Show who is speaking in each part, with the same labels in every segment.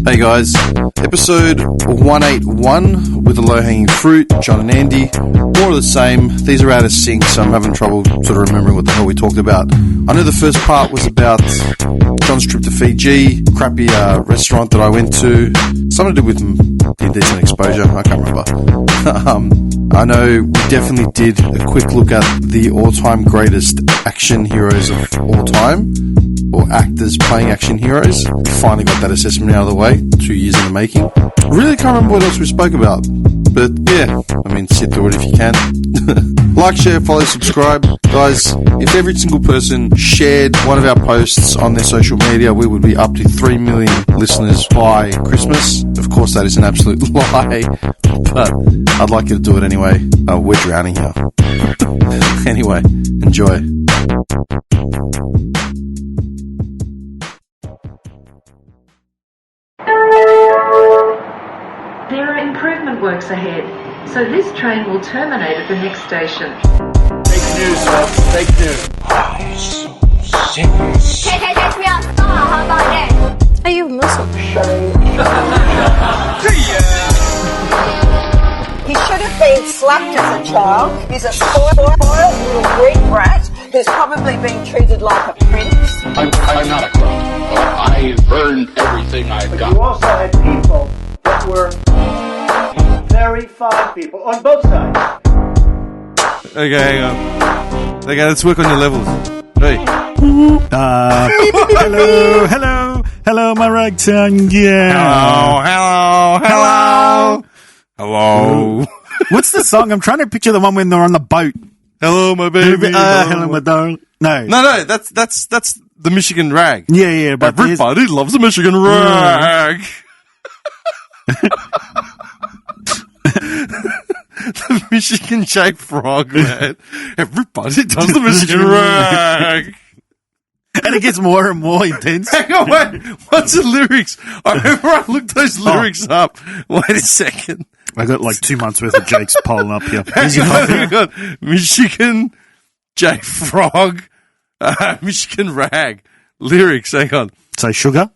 Speaker 1: Hey guys, episode 181 with the low-hanging fruit, John and Andy. More of the same. These are out of sync, so I'm having trouble sort of remembering what the hell we talked about. I know the first part was about John's trip to Fiji, crappy restaurant that I went to, something to do with indecent exposure, I can't remember. I know we definitely did a quick look at the all-time greatest action heroes of all time, or actors playing action heroes. Finally got that assessment out of the way, 2 years in the making. Really can't remember what else we spoke about, but yeah, I mean, sit through it if you can. Like, share, follow, subscribe. Guys, if every single person shared one of our posts on their social media, we would be up to 3 million listeners by Christmas. Of course, that is an absolute lie, but I'd like you to do it anyway. We're drowning here. Anyway, enjoy.
Speaker 2: There are improvement works ahead, so this train will terminate at the next station.
Speaker 3: Fake news, folks. Fake news.
Speaker 4: Are you Muslim?
Speaker 5: He should have been slapped as a child. He's a spoiled little Greek brat who's probably been treated like a prince.
Speaker 6: I'm not a crook. I've earned everything I've got.
Speaker 3: You also had people that were very fine people on both sides.
Speaker 1: Okay, hang on. Okay, let's work on your levels. Hey.
Speaker 7: Hello, my ragtime gang.
Speaker 1: Hello.
Speaker 7: What's the song? I'm trying to picture the one when they're on the boat.
Speaker 1: Hello, my baby.
Speaker 7: Hello, my darling. No,
Speaker 1: that's the Michigan rag.
Speaker 7: Yeah, but
Speaker 1: everybody loves the Michigan rag. The Michigan Jake Frog, man. Everybody does the Michigan rag.
Speaker 7: And it gets more and more intense.
Speaker 1: Hang on, wait. What's the lyrics? I remember I looked those lyrics up. Wait a second.
Speaker 7: I got like 2 months worth of Jake's polling up here.
Speaker 1: Hang on. Michigan Jake Frog, Michigan rag. Lyrics, hang on.
Speaker 7: Say sugar.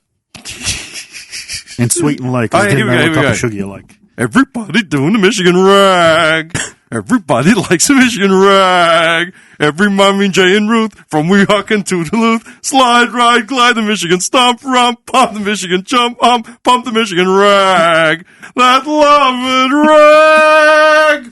Speaker 7: And sweet and low, because I didn't know what type of sugar you like.
Speaker 1: Everybody doing the Michigan rag. Everybody likes the Michigan rag. Every mommy, Jay and Ruth, from Weehawken to Duluth, slide, ride, glide the Michigan stomp, rump, pump the Michigan jump, pump the Michigan rag. That loving rag.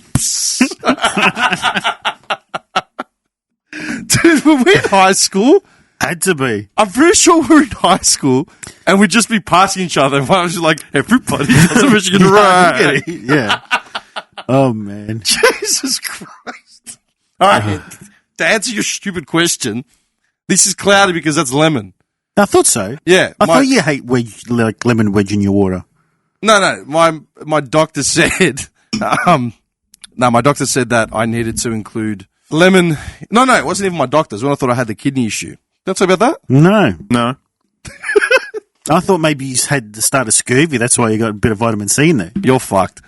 Speaker 1: Dude, were we in high school?
Speaker 7: Had to be.
Speaker 1: I'm pretty sure we were in high school and we'd just be passing each other. And I was just like, everybody does a Michigan rag.
Speaker 7: Yeah. Oh, man.
Speaker 1: Jesus Christ. All right. To answer your stupid question, this is cloudy because that's lemon.
Speaker 7: I thought so.
Speaker 1: Yeah.
Speaker 7: I thought you hate like lemon wedge in your water.
Speaker 1: No. My doctor said, my doctor said that I needed to include lemon. No, it wasn't even my doctor's when I thought I had the kidney issue. Did I talk about that?
Speaker 7: No. I thought maybe you had the start of scurvy. That's why you got a bit of vitamin C in there.
Speaker 1: You're fucked.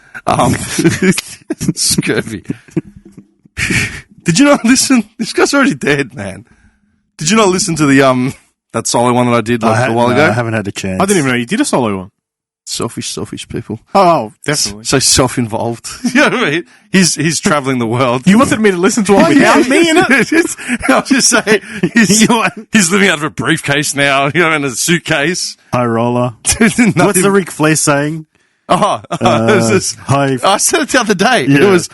Speaker 1: Scurvy. Did you not listen? This guy's already dead, man. Did you not listen to the that solo one that I did a while ago?
Speaker 7: I haven't had a chance.
Speaker 8: I didn't even know you did a solo one.
Speaker 1: Selfish people.
Speaker 8: Oh, definitely.
Speaker 1: So self-involved. You know what I mean? He's traveling the world.
Speaker 8: You wanted me to listen to one without me in it?
Speaker 1: I'll just say he's living out of a briefcase now, in a suitcase.
Speaker 7: High roller. What's the Ric Flair saying?
Speaker 1: I said it the other day.
Speaker 7: Yeah.
Speaker 1: It was,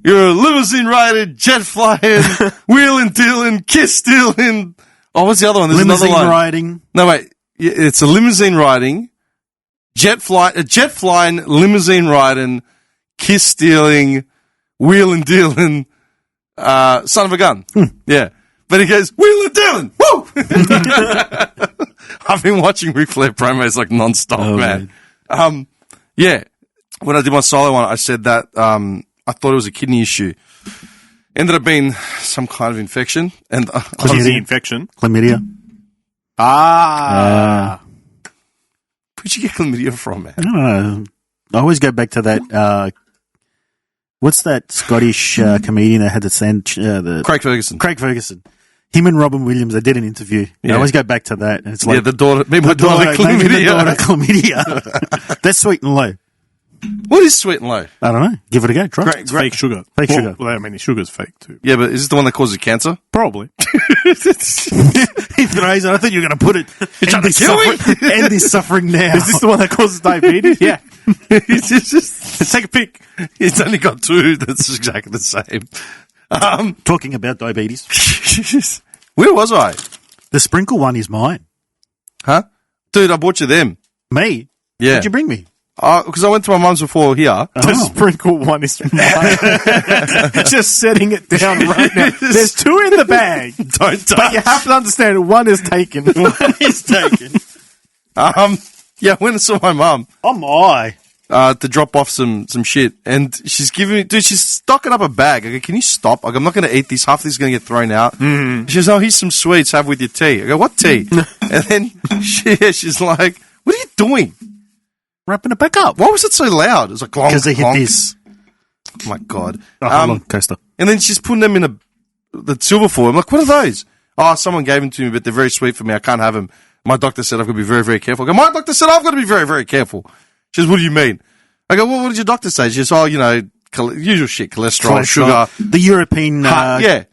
Speaker 1: you're a limousine riding, jet flying, wheeling, dealing, kiss stealing. Oh, what's the other one? There's
Speaker 7: limousine
Speaker 1: another line.
Speaker 7: riding.
Speaker 1: No, wait. It's a limousine riding, jet flying, limousine riding, kiss stealing, wheeling, dealing, son of a gun. Yeah. But he goes, wheeling, dealing, woo! I've been watching Ric Flair promos like non-stop, man. Yeah. When I did my solo one, I said that I thought it was a kidney issue. Ended up being some kind of infection. And
Speaker 8: Chlamydia infection?
Speaker 7: Chlamydia.
Speaker 1: Where'd you get chlamydia from, man?
Speaker 7: I don't know. I always go back to that. What's that Scottish comedian that had the
Speaker 1: Craig Ferguson.
Speaker 7: Craig Ferguson. Him and Robin Williams, they did an interview.
Speaker 1: Yeah.
Speaker 7: I always go back to that. And it's like,
Speaker 1: Yeah, the daughter. Maybe my daughter
Speaker 7: maybe the daughter
Speaker 1: chlamydia.
Speaker 7: chlamydia. That's sweet and low.
Speaker 1: What is sweet and low?
Speaker 7: I don't know. Give it a go. Try it.
Speaker 8: It's fake sugar.
Speaker 7: Fake sugar.
Speaker 8: Well, I mean, sugar's fake too.
Speaker 1: Yeah, but is this the one that causes cancer?
Speaker 8: Probably.
Speaker 7: He throws it. I thought you were going to put it.
Speaker 1: trying to kill me?
Speaker 7: End this suffering now.
Speaker 8: Is this the one that causes diabetes? Yeah. Take a pic.
Speaker 1: He's only got 2. That's exactly the same.
Speaker 7: Talking about diabetes.
Speaker 1: Where was I?
Speaker 7: The sprinkle one is mine.
Speaker 1: Huh? Dude, I bought you them.
Speaker 7: Me?
Speaker 1: Yeah.
Speaker 7: What'd you bring me?
Speaker 1: Because I went to my mum's before here.
Speaker 8: The sprinkle one is mine. Just setting it down right now. There's 2 in the bag.
Speaker 1: Don't touch.
Speaker 8: But you have to understand, one is taken.
Speaker 7: It's taken.
Speaker 1: Yeah, I went and saw my mum
Speaker 7: Oh, my.
Speaker 1: to drop off some shit. And she's giving me... Dude, she's stocking up a bag. I go, can you stop? I go, I'm not going to eat these. Half of these is going to get thrown out. Mm. She goes, oh, here's some sweets. Have with your tea. I go, what tea? And then she's like, what are you doing?
Speaker 7: Wrapping it back up.
Speaker 1: Why was it so loud? It was like,
Speaker 7: Because they hit this.
Speaker 1: Oh, my God.
Speaker 7: Hold on, coaster.
Speaker 1: And then she's putting them in the silver foil. I'm like, what are those? Oh, someone gave them to me, but they're very sweet for me. I can't have them. My doctor said I've got to be very, very careful. I go, my doctor said I've got to be very, very careful. She says, what do you mean? I go, well, what did your doctor say? She says, oh, usual shit, cholesterol, sugar.
Speaker 7: The European,
Speaker 1: yeah.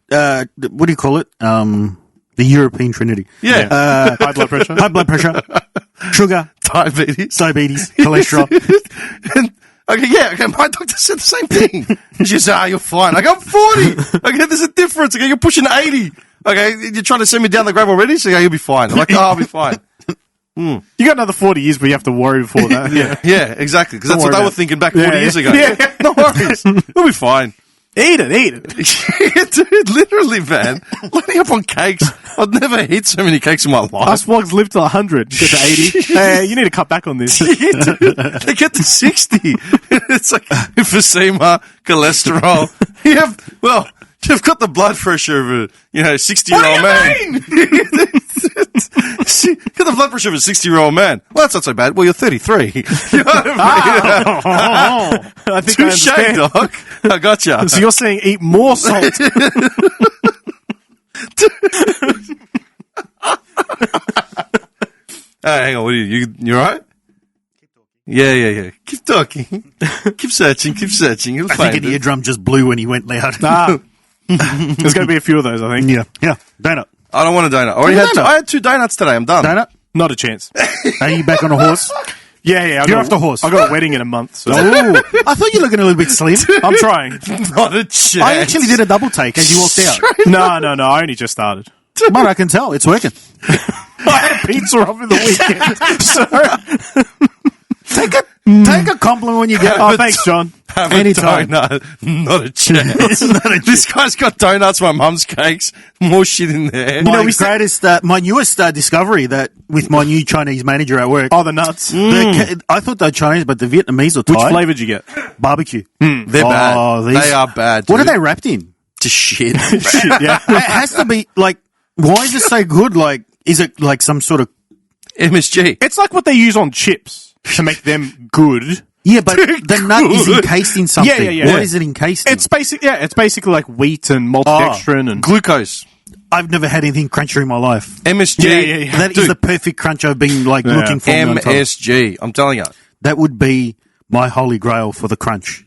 Speaker 7: What do you call it? The European Trinity.
Speaker 1: Yeah.
Speaker 8: High blood pressure.
Speaker 7: High blood pressure, sugar,
Speaker 1: Diabetes.
Speaker 7: cholesterol.
Speaker 1: And okay, my doctor said the same thing. And she said, you're fine. I go, I'm 40. Okay, there's a difference. Okay, you're pushing 80. Okay, you're trying to send me down the grave already? So you'll be fine. I'm like, I'll be fine.
Speaker 8: You got another 40 years, but you have to worry before that.
Speaker 1: Yeah, exactly. Because that's
Speaker 8: Don't
Speaker 1: what they
Speaker 8: worry
Speaker 1: were
Speaker 8: about it.
Speaker 1: thinking back 40 years ago.
Speaker 8: Yeah.
Speaker 1: No worries. We'll be fine.
Speaker 8: Eat it.
Speaker 1: Dude, literally, man. Loading up on cakes. I've never eaten so many cakes in my life.
Speaker 8: Us blogs live to 100, get to 80. You need to cut back on this.
Speaker 1: Yeah, dude, they get to 60. It's like emphysema, cholesterol. You've got the blood pressure of a 60-year-old man. Got the blood pressure of a 60-year-old man. Well, that's not so bad. Well, you're 33. You know what I mean?
Speaker 8: I think I
Speaker 1: Touche,
Speaker 8: understand.
Speaker 1: Doc. I gotcha.
Speaker 8: So you're saying eat more salt.
Speaker 1: Hang on. What are you all right? Yeah. Keep talking. Keep searching. You'll
Speaker 7: I
Speaker 1: find
Speaker 7: think an
Speaker 1: it.
Speaker 7: eardrum just blew when he went loud.
Speaker 8: There's going to be a few of those, I think.
Speaker 7: Yeah. Donut.
Speaker 1: I don't want a donut. I had 2 donuts today. I'm done.
Speaker 7: Donut?
Speaker 8: Not a chance.
Speaker 7: Are you back on a horse?
Speaker 8: Yeah.
Speaker 7: You're off the horse.
Speaker 8: I got a wedding in a month. So.
Speaker 7: Oh, I thought you were looking a little bit slim.
Speaker 8: I'm trying.
Speaker 1: Not a chance.
Speaker 7: I actually did a double take as you walked out.
Speaker 8: No. I only just started.
Speaker 7: But I can tell. It's working.
Speaker 8: I had pizza off in the weekend.
Speaker 7: Take a compliment when you get
Speaker 8: Oh, thanks, John.
Speaker 1: Have
Speaker 7: Anytime.
Speaker 1: a donut. Not a chance. This guy's got donuts, my mum's cakes, more shit in there.
Speaker 7: My newest discovery that with my new Chinese manager at work.
Speaker 8: Oh, the nuts.
Speaker 7: I thought they're Chinese, but the Vietnamese are Thai.
Speaker 8: Which flavour did you get?
Speaker 7: Barbecue.
Speaker 1: They're bad. They are bad.
Speaker 7: What are
Speaker 1: dude.
Speaker 7: they wrapped in?
Speaker 1: Just shit.
Speaker 8: Yeah.
Speaker 7: It has to be like. Why is it so good? Like, is it like some sort of?
Speaker 1: MSG.
Speaker 8: It's like what they use on chips to make them good.
Speaker 7: Yeah, but the nut is encased in something.
Speaker 8: Yeah.
Speaker 7: What is it encased in?
Speaker 8: It's basically like wheat and maltodextrin and
Speaker 1: Glucose.
Speaker 7: I've never had anything crunchier in my life.
Speaker 1: MSG.
Speaker 8: Yeah.
Speaker 7: That is the perfect crunch I've been looking for.
Speaker 1: MSG. I'm telling you.
Speaker 7: That would be my holy grail for the crunch.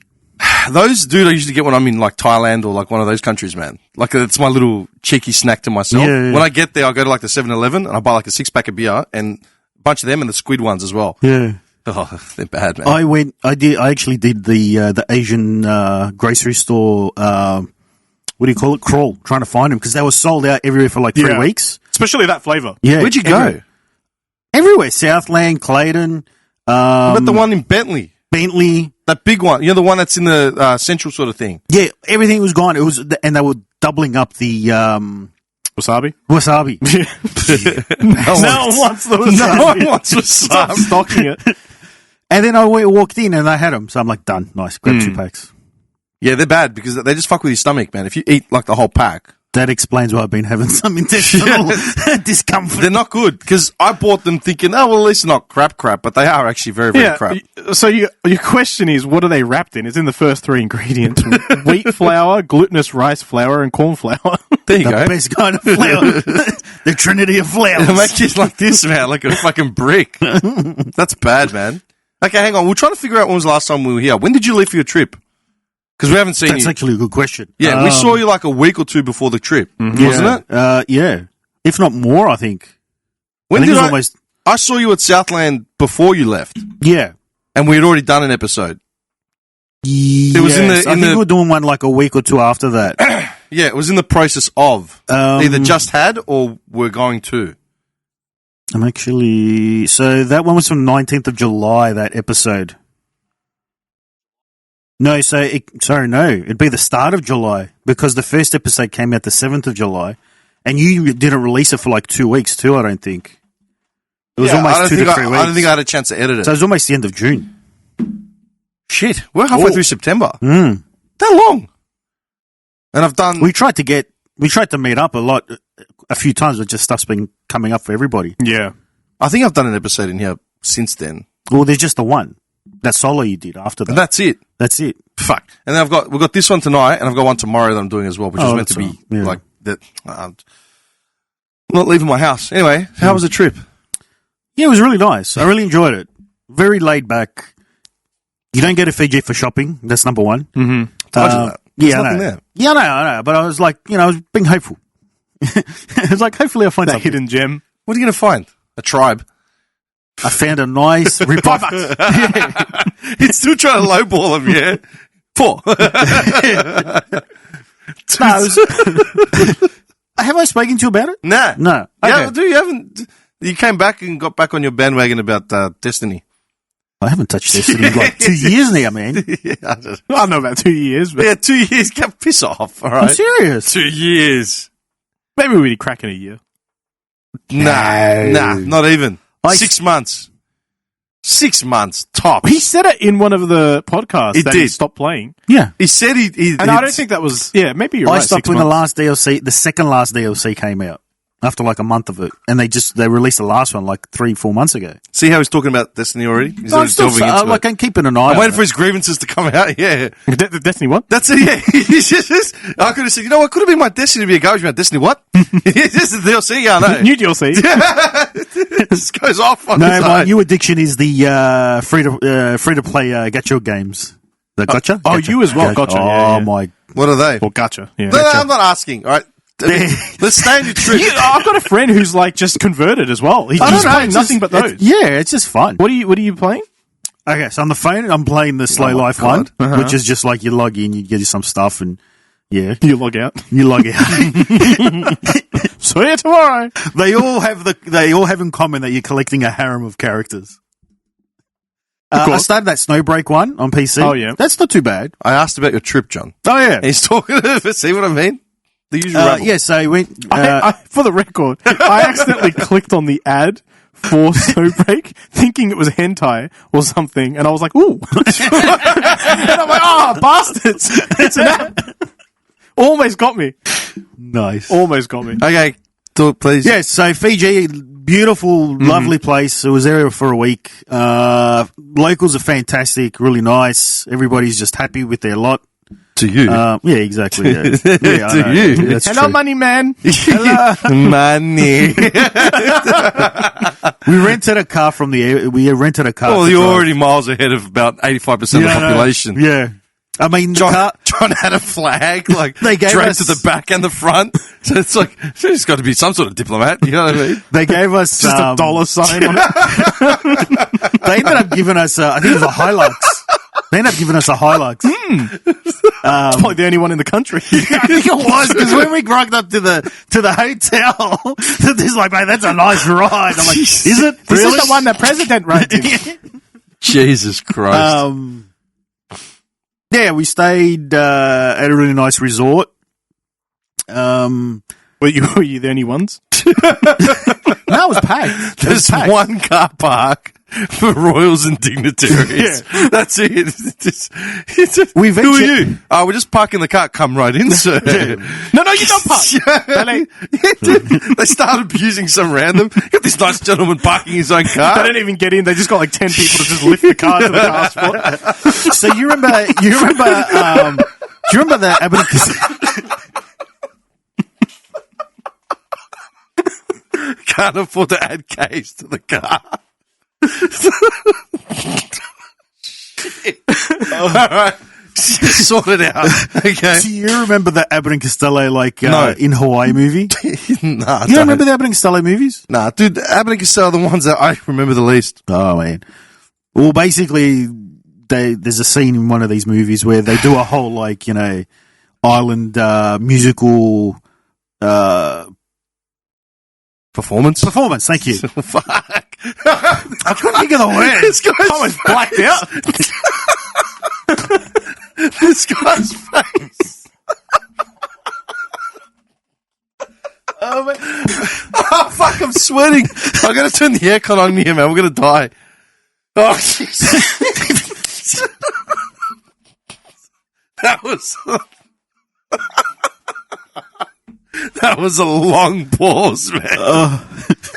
Speaker 1: Those, dude, I usually get when I'm in like Thailand or like one of those countries, man. Like it's my little cheeky snack to myself.
Speaker 7: Yeah.
Speaker 1: When I get there, I go to like the 7-Eleven and I buy like a 6-pack of beer and a bunch of them and the squid ones as well.
Speaker 7: Yeah.
Speaker 1: Oh, they're bad, man.
Speaker 7: I actually did the Asian grocery store. What do you call it? Crawl, trying to find them because they were sold out everywhere for like 3 weeks.
Speaker 8: especially that flavour.
Speaker 7: Yeah,
Speaker 1: Where'd you go?
Speaker 7: Everywhere. Southland, Clayton.
Speaker 1: What about the one in Bentley?
Speaker 7: Bentley.
Speaker 1: That big one. You know, the one that's in the central sort of thing.
Speaker 7: Yeah, everything was gone. It was, and they were doubling up the
Speaker 8: Wasabi?
Speaker 7: wasabi.
Speaker 8: No one wants the wasabi.
Speaker 1: No one wants
Speaker 8: Stop
Speaker 1: wasabi.
Speaker 8: stocking it.
Speaker 7: And then I walked in and they had them. So I'm like, done. Nice. Grab 2 packs.
Speaker 1: Yeah, they're bad because they just fuck with your stomach, man. If you eat like the whole pack,
Speaker 7: That explains why I've been having some intestinal discomfort.
Speaker 1: They're not good because I bought them thinking, oh, well, at least not crap, but they are actually very, very crap.
Speaker 8: So your question is, what are they wrapped in? It's in the first three ingredients: wheat flour, glutinous rice flour, and corn flour.
Speaker 1: There you
Speaker 7: The
Speaker 1: go.
Speaker 7: best kind of flour. The Trinity of flours.
Speaker 1: It'll make you like this, man, like a fucking brick. That's bad, man. Okay, hang on. We're trying to figure out when was the last time we were here. When did you leave for your trip? Because we haven't seen
Speaker 7: That's
Speaker 1: you.
Speaker 7: actually a good question.
Speaker 1: Yeah, we saw you like a week or two before the trip, wasn't it?
Speaker 7: Yeah. If not more, I think.
Speaker 1: When
Speaker 7: I think
Speaker 1: did
Speaker 7: it was almost...
Speaker 1: I saw you at Southland before you left,
Speaker 7: Yeah.
Speaker 1: and we had already done an episode.
Speaker 7: It
Speaker 1: was in the-
Speaker 7: I
Speaker 1: in
Speaker 7: think
Speaker 1: the-
Speaker 7: we were doing one like a week or two after that.
Speaker 1: Yeah, it was in the process of either just had or we're going to.
Speaker 7: I'm actually... So that one was from 19th of July, that episode. No, no. It'd be the start of July because the first episode came out the 7th of July and you didn't release it for like 2 weeks too, I don't think. It was
Speaker 1: I
Speaker 7: almost
Speaker 1: don't
Speaker 7: 2 to
Speaker 1: think
Speaker 7: 3 weeks.
Speaker 1: I don't think I had a chance to edit it.
Speaker 7: So it was almost the end of June.
Speaker 1: Shit, we're halfway through September.
Speaker 7: Mm.
Speaker 1: That long. And I've done...
Speaker 7: We tried to meet up a few times, but just stuff's been coming up for everybody.
Speaker 8: Yeah.
Speaker 1: I think I've done an episode in here since then.
Speaker 7: Well, there's just the one. That solo you did after that.
Speaker 1: And that's it.
Speaker 7: That's it.
Speaker 1: Fuck. And then we've got this one tonight, and I've got one tomorrow that I'm doing as well, which is meant to be like that. I'm not leaving my house. Anyway, how was the trip?
Speaker 7: Yeah, it was really nice. I really enjoyed it. Very laid back. You don't go to Fiji for shopping. That's number one.
Speaker 1: Mm-hmm. Told you that. There's
Speaker 7: Yeah, I
Speaker 1: nothing
Speaker 7: know.
Speaker 1: there.
Speaker 7: Yeah, I know. But I was like, I was being hopeful. I was like, hopefully I'll find
Speaker 8: That
Speaker 7: something.
Speaker 8: hidden gem.
Speaker 1: What are you going to find? A tribe.
Speaker 7: I found a nice rip-off.
Speaker 1: He's still trying to lowball him, yeah? 4.
Speaker 7: Have I spoken to you about it?
Speaker 1: Nah.
Speaker 7: No.
Speaker 1: Yeah,
Speaker 7: Okay.
Speaker 1: you haven't. You came back and got back on your bandwagon about Destiny.
Speaker 7: I haven't touched this in like 2 years now, man.
Speaker 1: Yeah, I just-
Speaker 8: I don't know about 2 years, but
Speaker 1: yeah, 2 years. Get piss off, all
Speaker 7: I'm
Speaker 1: right?
Speaker 7: serious.
Speaker 1: 2 years.
Speaker 8: maybe we'd crack in a year.
Speaker 1: Nah, not even.
Speaker 7: I-
Speaker 1: 6 months. 6 months, tops.
Speaker 8: He said it in one of the podcasts
Speaker 1: He
Speaker 8: that
Speaker 1: did.
Speaker 8: he stopped playing.
Speaker 7: Yeah.
Speaker 1: He said he
Speaker 8: And I don't think that was... Yeah, maybe you're
Speaker 7: I
Speaker 8: right.
Speaker 7: stopped
Speaker 8: 6
Speaker 7: when the
Speaker 8: months.
Speaker 7: last DLC, the second last DLC came out. After like a month of it. And they released the last one like 3-4 months ago.
Speaker 1: See how he's talking about Destiny already? He's
Speaker 7: I'm
Speaker 1: already
Speaker 7: still
Speaker 1: delving into
Speaker 7: like,
Speaker 1: it.
Speaker 7: I'm keeping an eye
Speaker 1: I'm
Speaker 7: on
Speaker 1: waiting
Speaker 7: it.
Speaker 1: for his grievances to come out, yeah.
Speaker 8: The Destiny one?
Speaker 1: That's it, yeah. He's just, I could have said, you know what, could have been my Destiny to be a garbage about Destiny, what? This is the DLC, yeah, I know.
Speaker 8: New DLC.
Speaker 1: This goes off on
Speaker 7: No,
Speaker 1: his
Speaker 7: my
Speaker 1: own.
Speaker 7: new addiction is the free to play gacha games. The gacha?
Speaker 8: oh,
Speaker 7: Gacha.
Speaker 8: you as well, gacha, yeah,
Speaker 7: Oh
Speaker 8: yeah.
Speaker 7: my!
Speaker 1: What are they?
Speaker 8: Well, gotcha. Yeah.
Speaker 1: No, I'm not asking, all right? Let's stay on your trip.
Speaker 8: I've got a friend who's like just converted as well. He's
Speaker 7: I don't
Speaker 8: just
Speaker 7: know,
Speaker 8: playing
Speaker 7: it's
Speaker 8: nothing
Speaker 7: just-
Speaker 8: but those.
Speaker 7: it's just fun.
Speaker 8: What are you playing?
Speaker 7: Okay, so on the phone, I'm playing the slow
Speaker 1: Oh my
Speaker 7: life
Speaker 1: God.
Speaker 7: one, which is just like you log in, you get you some stuff, and yeah,
Speaker 8: You log out.
Speaker 7: you log out.
Speaker 8: See you tomorrow.
Speaker 7: They all have in common that you're collecting a harem of characters. I started that Snowbreak one on PC.
Speaker 8: Oh, yeah.
Speaker 7: That's not too bad.
Speaker 1: I asked about your trip, John.
Speaker 7: Oh yeah,
Speaker 1: And he's talking see what I mean? The usual rabble.
Speaker 7: yeah. So we went.
Speaker 8: I, for the record, I accidentally clicked on the ad for Snowbreak, thinking it was hentai or something, and I was like, ooh. And I'm like, oh, bastards. It's an ad. Almost got me.
Speaker 7: nice.
Speaker 8: Almost got me.
Speaker 1: Okay, talk, please.
Speaker 7: Yes, so Fiji, beautiful, lovely place. I was there for a week. Locals are fantastic, really nice. Everybody's just happy with their lot.
Speaker 1: To you.
Speaker 7: Yeah, exactly. Yeah, yeah I
Speaker 1: To
Speaker 7: know.
Speaker 1: you.
Speaker 7: That's
Speaker 8: Hello,
Speaker 7: true.
Speaker 8: money man.
Speaker 1: Money.
Speaker 7: We rented a car from the. We rented a car.
Speaker 1: Well,
Speaker 7: to
Speaker 1: you're
Speaker 7: drive.
Speaker 1: already miles ahead of about 85% of the
Speaker 7: Yeah, I know.
Speaker 1: population.
Speaker 7: Yeah, I mean, the car.
Speaker 1: John had a flag, like,
Speaker 7: They gave
Speaker 1: draped
Speaker 7: us-
Speaker 1: to the back and the front. So it's like, there's got to be some sort of diplomat, you know what I mean?
Speaker 7: They gave us
Speaker 8: Just a dollar sign on it.
Speaker 7: They ended up giving us. I think it was a Hilux. They ended up giving us a Hilux.
Speaker 8: Probably the only one in the country.
Speaker 7: I think it was because when we rocked up to the hotel, there's like, mate, that's a nice ride. I'm like, is it?
Speaker 8: This
Speaker 7: Really?
Speaker 8: is the one the president rides in.
Speaker 1: Jesus Christ.
Speaker 7: Yeah, we stayed at a really nice resort.
Speaker 8: Were you the only ones?
Speaker 7: No, it was packed. It was
Speaker 1: There's
Speaker 7: packed.
Speaker 1: one car park for royals and dignitaries.
Speaker 8: Yeah.
Speaker 1: That's it.
Speaker 7: We
Speaker 1: Who are
Speaker 7: ventured-
Speaker 1: you? Oh, we're just parking the car. Come right in, sir.
Speaker 8: No, you don't park.
Speaker 1: Yeah, dude, they start abusing some random. Got this nice gentleman parking his own
Speaker 8: They
Speaker 1: car.
Speaker 8: don't even get in. They just got like 10 people to just lift the car to the car spot.
Speaker 7: So you remember the Abbott and Costello?
Speaker 1: Can't afford to add K's to the car. All right. Sort it out. Okay.
Speaker 7: Do you remember the Abbott and Costello
Speaker 1: No.
Speaker 7: in Hawaii movie?
Speaker 1: Nah,
Speaker 7: You don't remember the Abbott and Costello movies?
Speaker 1: Nah, dude, Abbott and Costello are the ones that I remember the least.
Speaker 7: Oh man. Well, basically, there's a scene in one of these movies where they do a whole island musical
Speaker 1: Performance?
Speaker 7: performance. Thank you.
Speaker 1: Fuck.
Speaker 7: I couldn't think of the word.
Speaker 1: This guy's
Speaker 8: Blacked out.
Speaker 1: This guy's face. Oh, man. Oh, fuck, I'm sweating. I'm going to turn the aircon on here, man. We're going to die. Oh, jeez. That was a long pause, man.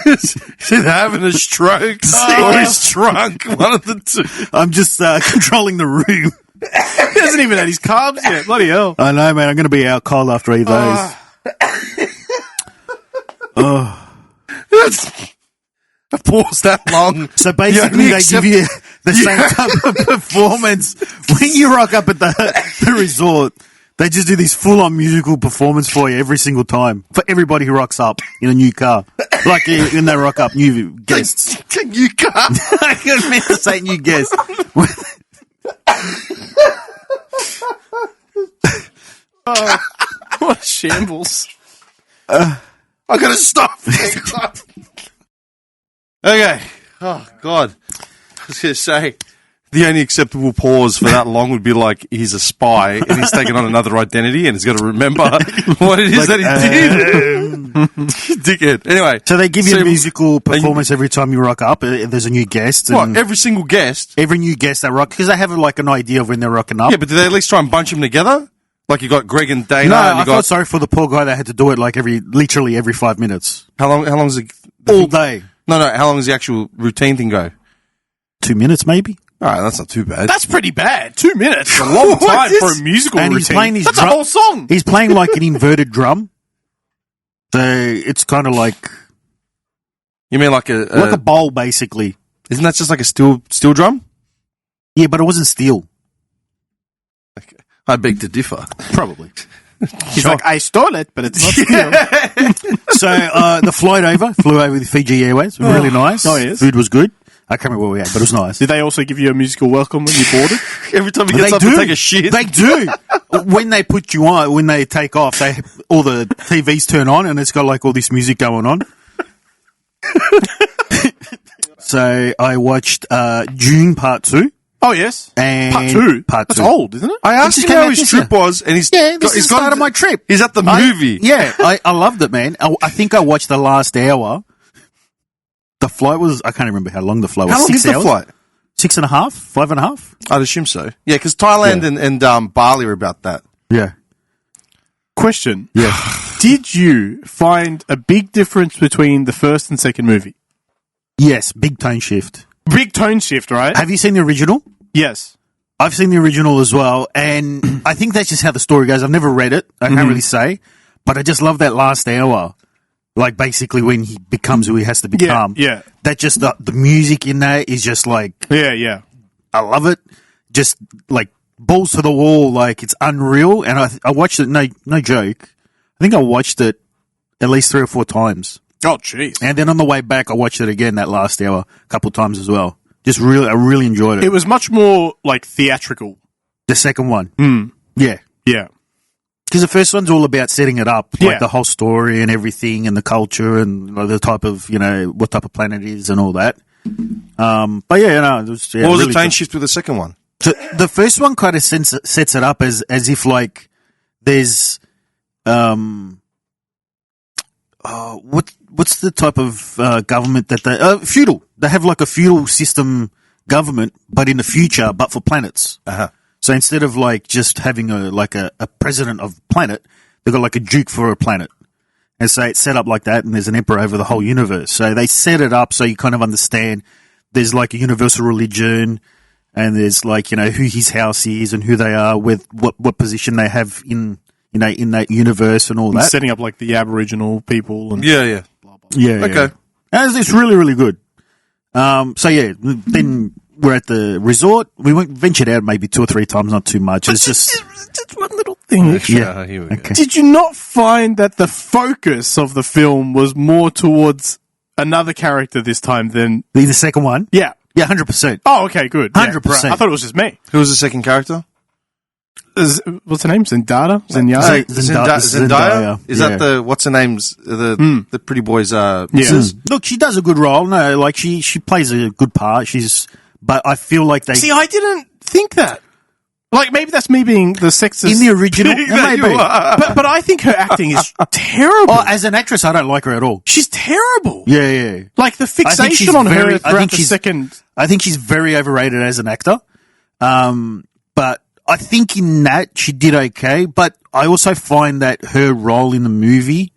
Speaker 1: Is he having a stroke or he's drunk? One of the two.
Speaker 7: I'm just controlling the room.
Speaker 8: He hasn't even had his carbs yet. Bloody hell.
Speaker 7: I know, man. I'm going to be out cold after 8 days.
Speaker 1: A pause that long.
Speaker 7: So basically,
Speaker 1: only
Speaker 7: they give you the same type of performance when you rock up at the resort. They just do this full-on musical performance for you every single time for everybody who rocks up in a new car. Like when they rock up new guests.
Speaker 1: You can't.
Speaker 7: I meant to say new guests.
Speaker 8: What a shambles.
Speaker 1: I gotta stop. Okay. Oh God. I was gonna say the only acceptable pause for that long would be like he's a spy and he's taken on another identity and he's got to remember what it is that he did. Dickhead. Anyway.
Speaker 7: So they give you a musical performance every time you rock up. There's a new guest.
Speaker 1: What?
Speaker 7: And
Speaker 1: Every single guest?
Speaker 7: every new guest that rock, because they have an idea of when they're rocking up.
Speaker 1: Yeah, but do they at least try and bunch them together? Like you got Greg and Dana.
Speaker 7: No,
Speaker 1: and you
Speaker 7: I
Speaker 1: got
Speaker 7: felt sorry for the poor guy that had to do it literally every 5 minutes.
Speaker 1: how long is it?
Speaker 7: All day.
Speaker 1: No. How long does the actual routine thing go?
Speaker 7: 2 minutes maybe.
Speaker 1: All right, that's not too bad.
Speaker 8: That's pretty bad. 2 minutes. A long
Speaker 1: What
Speaker 8: time
Speaker 1: is-
Speaker 8: for a musical
Speaker 7: And
Speaker 8: routine.
Speaker 7: he's playing his
Speaker 8: That's
Speaker 7: drum.
Speaker 8: a whole song.
Speaker 7: He's playing like an inverted drum. So it's kind of like
Speaker 1: You mean like
Speaker 7: a bowl basically.
Speaker 1: Isn't that just like a steel drum?
Speaker 7: Yeah, but it wasn't steel.
Speaker 1: I beg to differ.
Speaker 7: Probably.
Speaker 8: He's like, I stole it, but it's not steel.
Speaker 7: So the flew over the Fiji Airways. Really nice.
Speaker 8: Oh, yes.
Speaker 7: Food was good. I can't remember where we had, but it was nice.
Speaker 8: Did they also give you a musical welcome when you boarded?
Speaker 1: Every time he gets up to take a shit.
Speaker 7: They do. When they put you on, when they take off, all the TVs turn on and it's got like all this music going on. So I watched June Part 2.
Speaker 8: Oh, yes.
Speaker 7: And
Speaker 8: Part 2?
Speaker 7: Part
Speaker 8: That's
Speaker 7: 2.
Speaker 8: old, isn't it?
Speaker 1: I asked
Speaker 7: just
Speaker 1: him
Speaker 7: came
Speaker 1: how
Speaker 7: out
Speaker 1: his
Speaker 7: this
Speaker 1: trip
Speaker 7: year.
Speaker 1: was, and he's
Speaker 7: Yeah, this is the start of my trip.
Speaker 1: He's at the movie.
Speaker 7: I loved it, man. I think I watched the last hour. The flight was, I can't remember how long the flight was.
Speaker 1: How long
Speaker 7: 6
Speaker 1: is the
Speaker 7: hours?
Speaker 1: flight?
Speaker 7: 6.5? 5.5?
Speaker 1: I'd assume so. Yeah, because Thailand and Bali are about that.
Speaker 7: Yeah.
Speaker 8: Question.
Speaker 7: Yeah.
Speaker 8: Did you find a big difference between the first and second movie?
Speaker 7: Yes, big tone shift.
Speaker 8: Big tone shift, right?
Speaker 7: Have you seen the original?
Speaker 8: Yes.
Speaker 7: I've seen the original as well, and I think that's just how the story goes. I've never read it. I can't really say, but I just love that last hour. Like, basically when he becomes who he has to become.
Speaker 8: Yeah.
Speaker 7: That just, the music in there is just like,
Speaker 8: Yeah.
Speaker 7: I love it. Just like balls to the wall, like it's unreal. And I watched it, no joke. I think I watched it at least 3 or 4 times.
Speaker 8: Oh, jeez.
Speaker 7: And then on the way back, I watched it again that last hour a couple times as well. I really enjoyed it.
Speaker 8: It was much more, like, theatrical.
Speaker 7: The second one. Yeah.
Speaker 8: Yeah.
Speaker 7: Because the first one's all about setting it up,
Speaker 8: Yeah.
Speaker 7: like the whole story and everything and the culture and the type of, what type of planet it is and all that. But yeah, it was,
Speaker 1: What was
Speaker 7: really
Speaker 1: the tone
Speaker 7: good.
Speaker 1: shift with the second one?
Speaker 7: The first one kind of sets it up as if what's the type of government that they feudal? They have like a feudal system government, but in the future, but for planets.
Speaker 1: Uh-huh.
Speaker 7: So instead of like just having a president of planet, they've got like a duke for a planet. And so it's set up like that, and there's an emperor over the whole universe. So they set it up so you kind of understand there's like a universal religion, and there's like, who his house is and who they are, with what position they have in that universe and all that.
Speaker 8: Setting up like the Aboriginal people. And
Speaker 1: Yeah.
Speaker 7: Yeah.
Speaker 1: Okay.
Speaker 7: And it's really, really good. So yeah, then we're at the resort. We ventured out maybe 2 or 3 times, not too much. It's just
Speaker 8: one little thing.
Speaker 1: Yeah. Here we go.
Speaker 7: okay.
Speaker 8: Did you not find that the focus of the film was more towards another character this time than...
Speaker 7: The second one?
Speaker 8: Yeah.
Speaker 7: Yeah, 100%.
Speaker 8: Oh, okay, good.
Speaker 7: 100%.
Speaker 8: Right. I thought it was just me.
Speaker 1: Who was the second character?
Speaker 8: What's her name? Zendaya?
Speaker 1: Zendaya? Is
Speaker 7: Yeah.
Speaker 1: that the, what's her name's, the pretty boy's, missus?
Speaker 7: Look, she does a good role. No, like she plays a good part. But I feel like they...
Speaker 8: See, I didn't think that. Like, maybe that's me being the sexist.
Speaker 7: in the original, it may be.
Speaker 8: But I think her acting is terrible.
Speaker 7: Oh, as an actress, I don't like her at all.
Speaker 8: She's terrible.
Speaker 7: Yeah.
Speaker 8: Like, the
Speaker 7: I think she's
Speaker 8: fixation on
Speaker 7: very-
Speaker 8: her
Speaker 7: I
Speaker 8: throughout
Speaker 7: think
Speaker 8: the
Speaker 7: she's-
Speaker 8: second...
Speaker 7: I think she's very overrated as an actor. But I think in that she did okay. But I also find that her role in the movie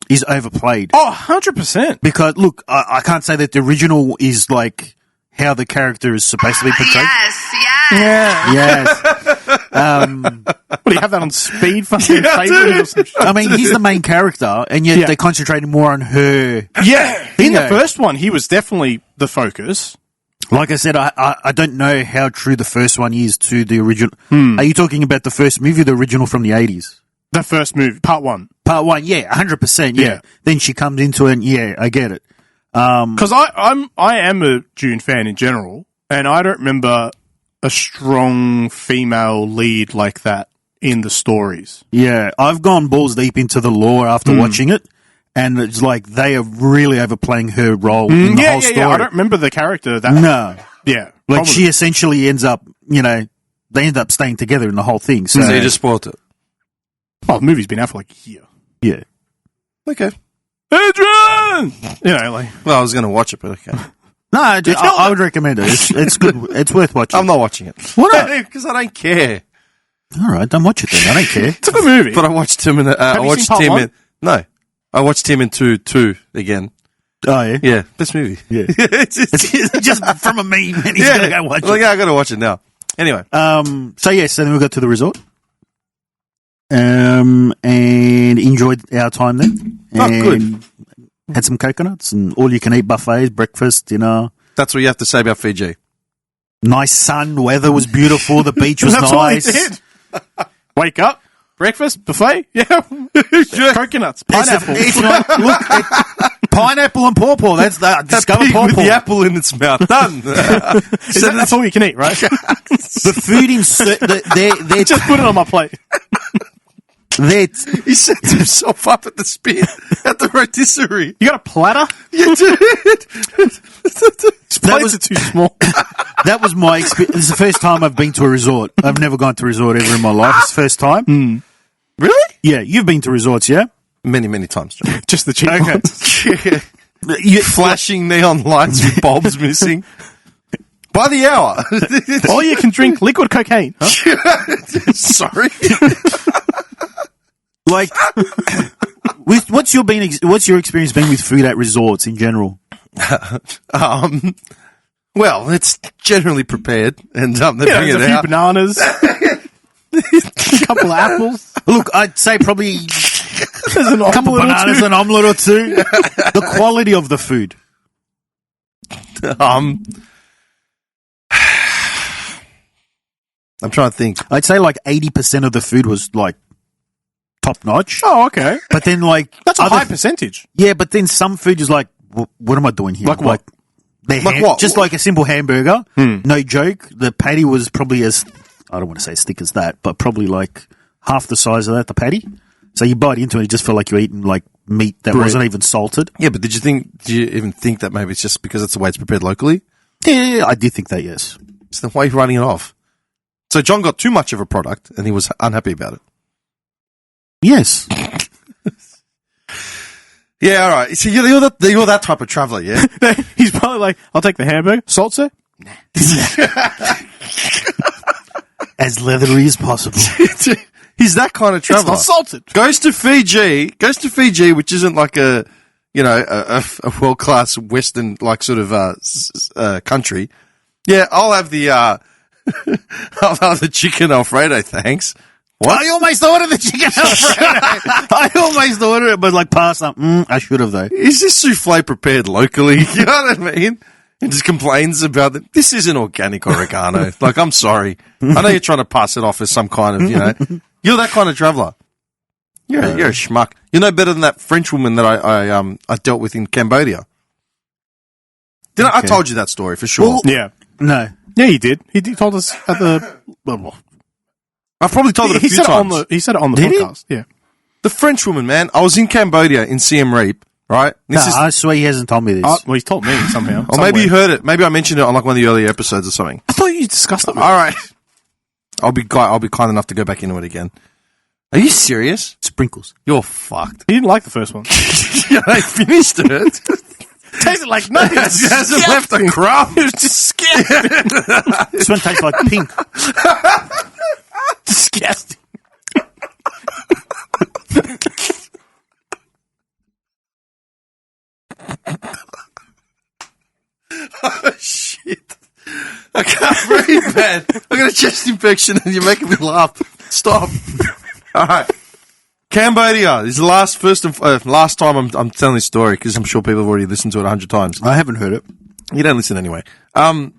Speaker 7: is overplayed.
Speaker 8: Oh, 100%.
Speaker 7: Because look, I can't say that the original is like how the character is supposed to be portrayed.
Speaker 8: Yeah.
Speaker 7: Yes.
Speaker 8: What, do you have that on speed fucking favorite or some shit?
Speaker 7: I mean, he's the main character, and yet they're concentrating more on her.
Speaker 8: Yeah. In the first one, he was definitely the focus.
Speaker 7: Like I said, I don't know how true the first one is to the original. Are you talking about the first movie, the original from the 80s?
Speaker 8: The first movie, part one.
Speaker 7: Part one, yeah, 100%, yeah.
Speaker 8: Yeah.
Speaker 7: Then she comes into it, and yeah, I get it.
Speaker 8: Because I am a June fan in general, and I don't remember a strong female lead like that in the stories.
Speaker 7: Yeah, I've gone balls deep into the lore after watching it, and it's like they are really overplaying her role in the whole story.
Speaker 8: Yeah, I don't remember the character that.
Speaker 7: No.
Speaker 8: Yeah.
Speaker 7: Like,
Speaker 8: probably.
Speaker 7: she essentially ends up, they end up staying together in the whole thing. So,
Speaker 1: So you just spoiled it.
Speaker 8: Oh, the movie's been out for like a year.
Speaker 7: yeah.
Speaker 1: Okay.
Speaker 8: Adrian!
Speaker 1: Well, I was going to watch it, but okay.
Speaker 7: No, I would recommend it. It's good. It's worth watching.
Speaker 1: I'm not watching it.
Speaker 7: Why not?
Speaker 1: Because I don't care.
Speaker 7: All right, don't watch it then. I don't care.
Speaker 8: It's a good movie.
Speaker 1: But I watched Tim and I
Speaker 8: you
Speaker 1: watched
Speaker 8: seen part
Speaker 1: Tim
Speaker 8: one?
Speaker 1: and no, I watched Tim and two again.
Speaker 7: Oh, yeah?
Speaker 1: Yeah, best movie.
Speaker 7: Yeah.
Speaker 1: it's
Speaker 7: Just from a meme, and he's going to go watch
Speaker 1: like,
Speaker 7: it.
Speaker 1: yeah, I got to watch it now. Anyway,
Speaker 7: So then we got to the resort. And enjoyed our time there.
Speaker 1: Oh, good.
Speaker 7: And had some coconuts and all-you-can-eat buffets, breakfast, dinner.
Speaker 1: that's what you have to say about Fiji.
Speaker 7: Nice sun, weather was beautiful, the beach was
Speaker 8: That's
Speaker 7: nice.
Speaker 8: all he did. Wake up, breakfast, buffet, coconuts, pineapple.
Speaker 7: It's like, look, pineapple and pawpaw. That's that. Discover
Speaker 1: Pig with
Speaker 7: pawpaw.
Speaker 1: the apple in its mouth. Done.
Speaker 8: That's all you can eat, right?
Speaker 7: The food in they're
Speaker 8: Just put it on my plate.
Speaker 1: He sets himself up at the spin at the rotisserie.
Speaker 8: You got a platter?
Speaker 1: You did.
Speaker 8: Plates are too small.
Speaker 7: That was my experience. This is the first time I've been to a resort. I've never gone to a resort ever in my life. It's the first time.
Speaker 1: Really?
Speaker 7: Yeah, you've been to resorts, yeah?
Speaker 1: Many, many times, John.
Speaker 8: Just the cheap ones.
Speaker 1: Flashing neon lights with bulbs missing. By the hour.
Speaker 8: Or you can drink liquid cocaine. Huh?
Speaker 1: Sorry.
Speaker 7: Like, what's your experience been with food at resorts in general?
Speaker 1: Well, it's generally prepared, and they bring
Speaker 8: There's
Speaker 1: it
Speaker 8: a few
Speaker 1: out.
Speaker 8: bananas, a couple of apples,
Speaker 7: Look, I'd say probably
Speaker 8: there's an
Speaker 7: a couple of
Speaker 8: omelette or
Speaker 7: bananas,
Speaker 8: two.
Speaker 7: an omelette or two. The quality of the food.
Speaker 1: I'm trying to think.
Speaker 7: I'd say like 80% of the food was like top notch.
Speaker 8: Oh, okay.
Speaker 7: But then like
Speaker 8: That's a high percentage.
Speaker 7: Yeah, but then some food is like, what am I doing here?
Speaker 8: Like what?
Speaker 1: Like what?
Speaker 7: Just like a simple hamburger. No joke. The patty was probably I don't want to say as thick as that, but probably like half the size of that, the patty. So you bite into it, you just feel like you're eating like meat that wasn't even salted.
Speaker 1: Yeah, but did you even think that maybe it's just because it's the way it's prepared locally?
Speaker 7: Yeah, I did think that, yes.
Speaker 1: So then why are you writing it off? So John got too much of a product and he was unhappy about it.
Speaker 7: Yes.
Speaker 1: Yeah, all right. So you're that type of traveller, yeah?
Speaker 8: He's probably like, I'll take the hamburger. Salt, sir?
Speaker 7: As leathery as possible.
Speaker 1: He's that kind of traveller.
Speaker 8: It's not salted.
Speaker 1: Goes to Fiji, which isn't like a world class Western like sort of country. Yeah, I'll have the chicken Alfredo, thanks. What?
Speaker 7: I almost ordered the chicken Alfredo. I almost ordered it, but like pasta. I should have though.
Speaker 1: Is this souffle prepared locally? You know what I mean? And just complains about that. This isn't organic oregano. Like, I'm sorry. I know you're trying to pass it off as some kind of, you're that kind of traveller. You're a schmuck. You're no better than that Frenchwoman that I dealt with in Cambodia. I told you that story for sure.
Speaker 8: Well, yeah.
Speaker 7: No.
Speaker 8: Yeah, he did. He told us at the.
Speaker 1: I've probably told it a few times.
Speaker 8: He said it on the
Speaker 7: Did he?
Speaker 8: podcast. Yeah.
Speaker 1: The Frenchwoman, man. I was in Cambodia in Siem Reap, right?
Speaker 7: I swear he hasn't told me this.
Speaker 8: Well, he's told me somehow.
Speaker 1: Or maybe you heard it. Maybe I mentioned it on like one of the earlier episodes or something.
Speaker 8: I thought you discussed it.
Speaker 1: All right. I'll be kind enough to go back into it again. Are you serious?
Speaker 7: Sprinkles.
Speaker 1: You're fucked.
Speaker 8: He didn't like the first one.
Speaker 1: Yeah, I finished it.
Speaker 8: Tasted like nothing.
Speaker 1: It hasn't left a crumb.
Speaker 8: It was disgusting.
Speaker 7: This one tastes like pink.
Speaker 8: Disgusting.
Speaker 1: Oh, shit. I can't breathe, man. I got a chest infection and you're making me laugh. Stop. All right. Cambodia. This is the last time I'm telling this story because I'm sure people have already listened to it 100 times.
Speaker 7: I haven't heard it.
Speaker 1: You don't listen anyway.
Speaker 8: Can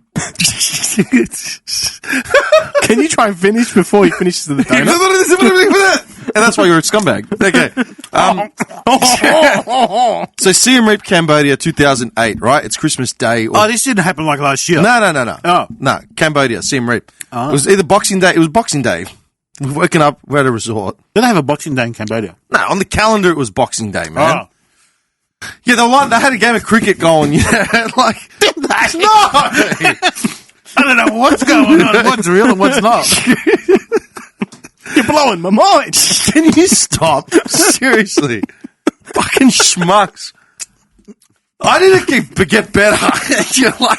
Speaker 8: you try and finish before he finishes the donut?
Speaker 1: And that's why you're a scumbag. Okay. So Siem Reap, Cambodia, 2008, right? It's Christmas Day.
Speaker 7: Oh, this didn't happen like last year.
Speaker 1: No.
Speaker 7: Oh.
Speaker 1: No, Cambodia, Siem Reap. It was either Boxing Day. It was Boxing Day. We're waking up. We're at a resort.
Speaker 7: Do they have a Boxing Day in Cambodia?
Speaker 1: No, on the calendar it was Boxing Day, man.
Speaker 7: Oh.
Speaker 1: Yeah, they had a game of cricket going. Yeah, like
Speaker 7: Did they?
Speaker 1: no.
Speaker 7: I don't know what's going on. What's real and what's not.
Speaker 8: You're blowing my mind.
Speaker 1: Can you stop? Seriously. Fucking schmucks. I need to get better. You're like...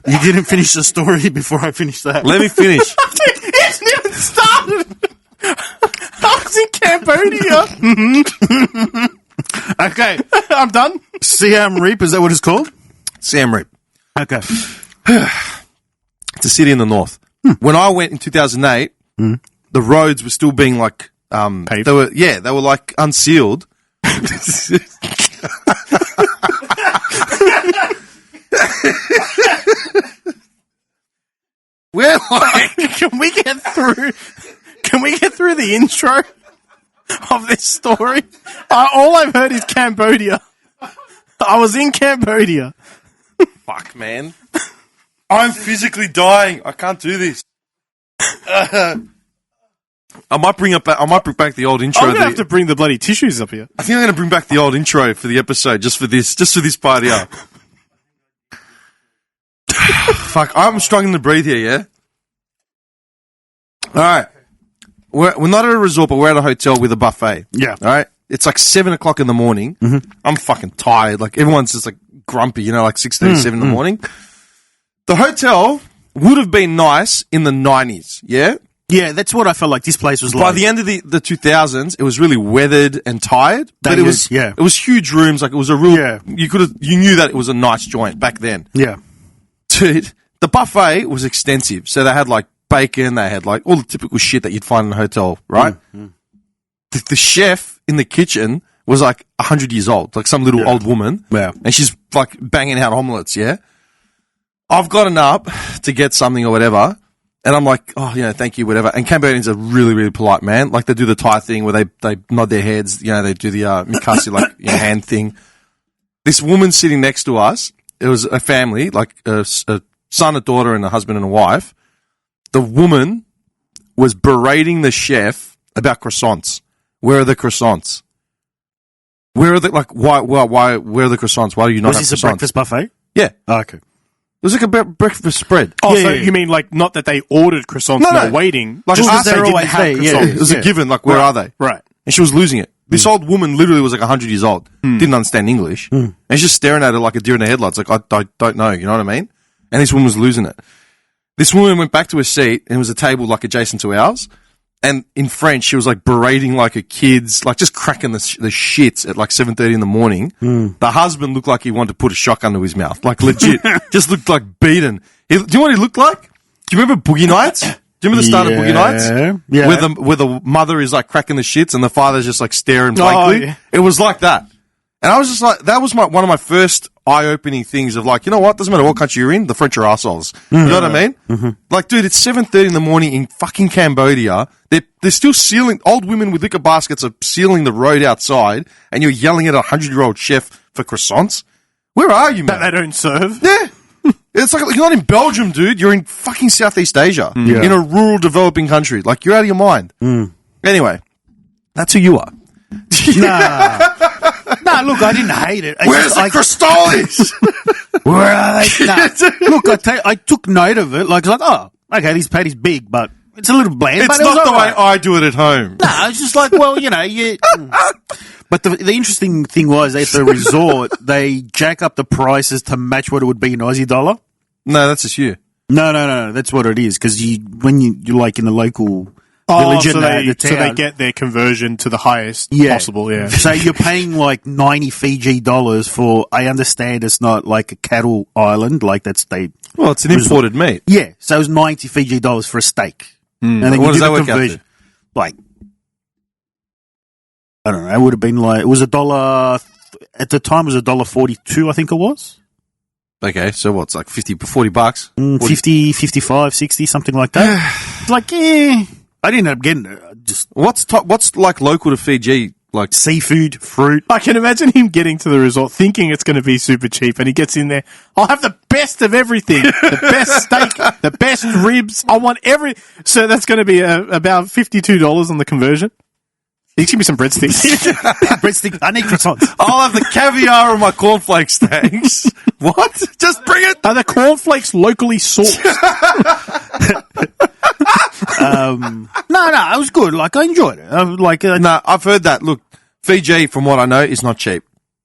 Speaker 7: You didn't finish the story before I finished that.
Speaker 1: Let me finish.
Speaker 8: It hasn't even started. I was in Cambodia.
Speaker 7: Okay.
Speaker 8: I'm done.
Speaker 7: Siem Reap, is that what it's called?
Speaker 1: Siem Reap.
Speaker 7: Okay.
Speaker 1: It's a city in the north. When I went in 2008, the roads were still being like...
Speaker 8: Paved?
Speaker 1: They were like unsealed. We're like...
Speaker 8: Can we get through the intro of this story? All I've heard is Cambodia. I was in Cambodia.
Speaker 1: Fuck, man. I'm physically dying. I can't do this. I might bring back the old intro.
Speaker 8: I'm going to have to bring the bloody tissues up here.
Speaker 1: I think I'm going to bring back the old intro for the episode, just for this part here. Fuck, I'm struggling to breathe here, yeah? Alright. We're not at a resort, but we're at a hotel with a buffet.
Speaker 7: Yeah.
Speaker 1: Alright? It's like 7 o'clock in the morning. Mm-hmm. I'm fucking tired. Like, everyone's just like grumpy, like 6:37 in the morning. The hotel would have been nice in the 90s, yeah?
Speaker 7: Yeah, that's what I felt like this place was like.
Speaker 1: By the end of the 2000s, it was really weathered and tired. But it was huge rooms. Like, it was a real...
Speaker 7: Yeah.
Speaker 1: You knew that it was a nice joint back then.
Speaker 7: Yeah.
Speaker 1: Dude, the buffet was extensive. So they had like bacon, they had like all the typical shit that you'd find in a hotel, right? The chef in the kitchen was like 100 years old, like some little old woman.
Speaker 7: Yeah.
Speaker 1: And she's like banging out omelets, yeah? I've gotten up to get something or whatever, and I'm like, oh, thank you, whatever. And Cambodians are really, really polite, man. Like, they do the Thai thing where they nod their heads, they do the mikasi, like, hand thing. This woman sitting next to us, it was a family, like a son, a daughter, and a husband and a wife. The woman was berating the chef about croissants. Where are the croissants? Where are the, like, why, where are the croissants? Why do you not have croissants?
Speaker 7: Was this a breakfast buffet?
Speaker 1: Yeah.
Speaker 7: Oh, okay.
Speaker 1: It was like a breakfast spread.
Speaker 8: Oh, so you mean like not that they ordered croissants and they're waiting?
Speaker 1: Like,
Speaker 8: just
Speaker 1: just
Speaker 8: that they
Speaker 1: they're
Speaker 8: didn't
Speaker 7: always
Speaker 8: have
Speaker 7: there,
Speaker 8: croissants.
Speaker 1: it was a given, like, where are they?
Speaker 8: Right.
Speaker 1: And she was losing it. This old woman literally was like 100 years old, didn't understand English, and she's just staring at her like a deer in the headlights. Like, I don't know, you know what I mean? And this woman was losing it. This woman went back to her seat, and it was a table like adjacent to ours. And in French, she was like berating like her kids, like just cracking the shits at like 7:30 in the morning. The husband looked like he wanted to put a shotgun to his mouth, like legit, just looked like beaten. Do you know what he looked like? Do you remember Boogie Nights? Do you remember the start of Boogie Nights?
Speaker 7: Yeah.
Speaker 1: Where the mother is like cracking the shits and the father's just like staring blankly.
Speaker 8: yeah.
Speaker 1: It was like that. And I was just like, that was one of my first eye-opening things of like, you know what? Doesn't matter what country you're in, the French are assholes. You know what I mean? Like, dude, it's 7:30 in the morning in fucking Cambodia. They're still sealing, old women with liquor baskets are sealing the road outside, and you're yelling at a 100-year-old chef for croissants. Where are you, man?
Speaker 8: That they don't serve.
Speaker 1: Yeah. It's like, you're not in Belgium, dude. You're in fucking Southeast Asia.
Speaker 7: Yeah.
Speaker 1: In a rural developing country. Like, you're out of your mind. Anyway, that's who you are.
Speaker 7: Nah, look, I didn't hate it.
Speaker 1: Where's the Cristallis?
Speaker 7: Where are they? Nah. Look, I took note of it. Like, oh, okay, this patty's big, but it's a little bland.
Speaker 1: It's
Speaker 7: but it was
Speaker 1: not the
Speaker 7: alright.
Speaker 1: way I do it at home.
Speaker 7: No, it's just like, well, you know, But the interesting thing was at the resort, they jack up the prices to match what it would be in Aussie dollar.
Speaker 1: No, that's just you.
Speaker 7: No, that's what it is. Because when you're like in the local village
Speaker 8: so
Speaker 7: and the
Speaker 8: so they
Speaker 7: town,
Speaker 8: get their conversion to the highest possible, yeah.
Speaker 7: So you're paying like 90 Fiji dollars for, I understand it's not like a cattle island, like that's
Speaker 1: Well, it's an imported meat.
Speaker 7: Yeah, so it was 90 Fiji dollars for a steak. And then
Speaker 1: What
Speaker 7: you
Speaker 1: does
Speaker 7: do
Speaker 1: that
Speaker 7: the
Speaker 1: work out
Speaker 7: conversion.
Speaker 1: to?
Speaker 7: Like, I don't know, it would have been like, it was $1, at the time it was $1.42, I think it was.
Speaker 1: Okay, so what's like 40 bucks?
Speaker 7: 50, 55, 60, something like that. It's like, I didn't end up getting it.
Speaker 1: What's like local to Fiji? Like
Speaker 7: Seafood, fruit.
Speaker 8: I can imagine him getting to the resort thinking it's going to be super cheap, and he gets in there. I'll have the best of everything. The best steak, the best ribs. I want So that's going to be about $52 on the conversion. You give me some breadsticks.
Speaker 7: Breadstick. I need croissants.
Speaker 1: I'll have the caviar and my cornflakes, thanks. What? Just bring it.
Speaker 8: Are the cornflakes locally sourced?
Speaker 7: No, it was good. Like, I enjoyed it.
Speaker 1: No, I've heard that. Look, Fiji, from what I know, is not cheap.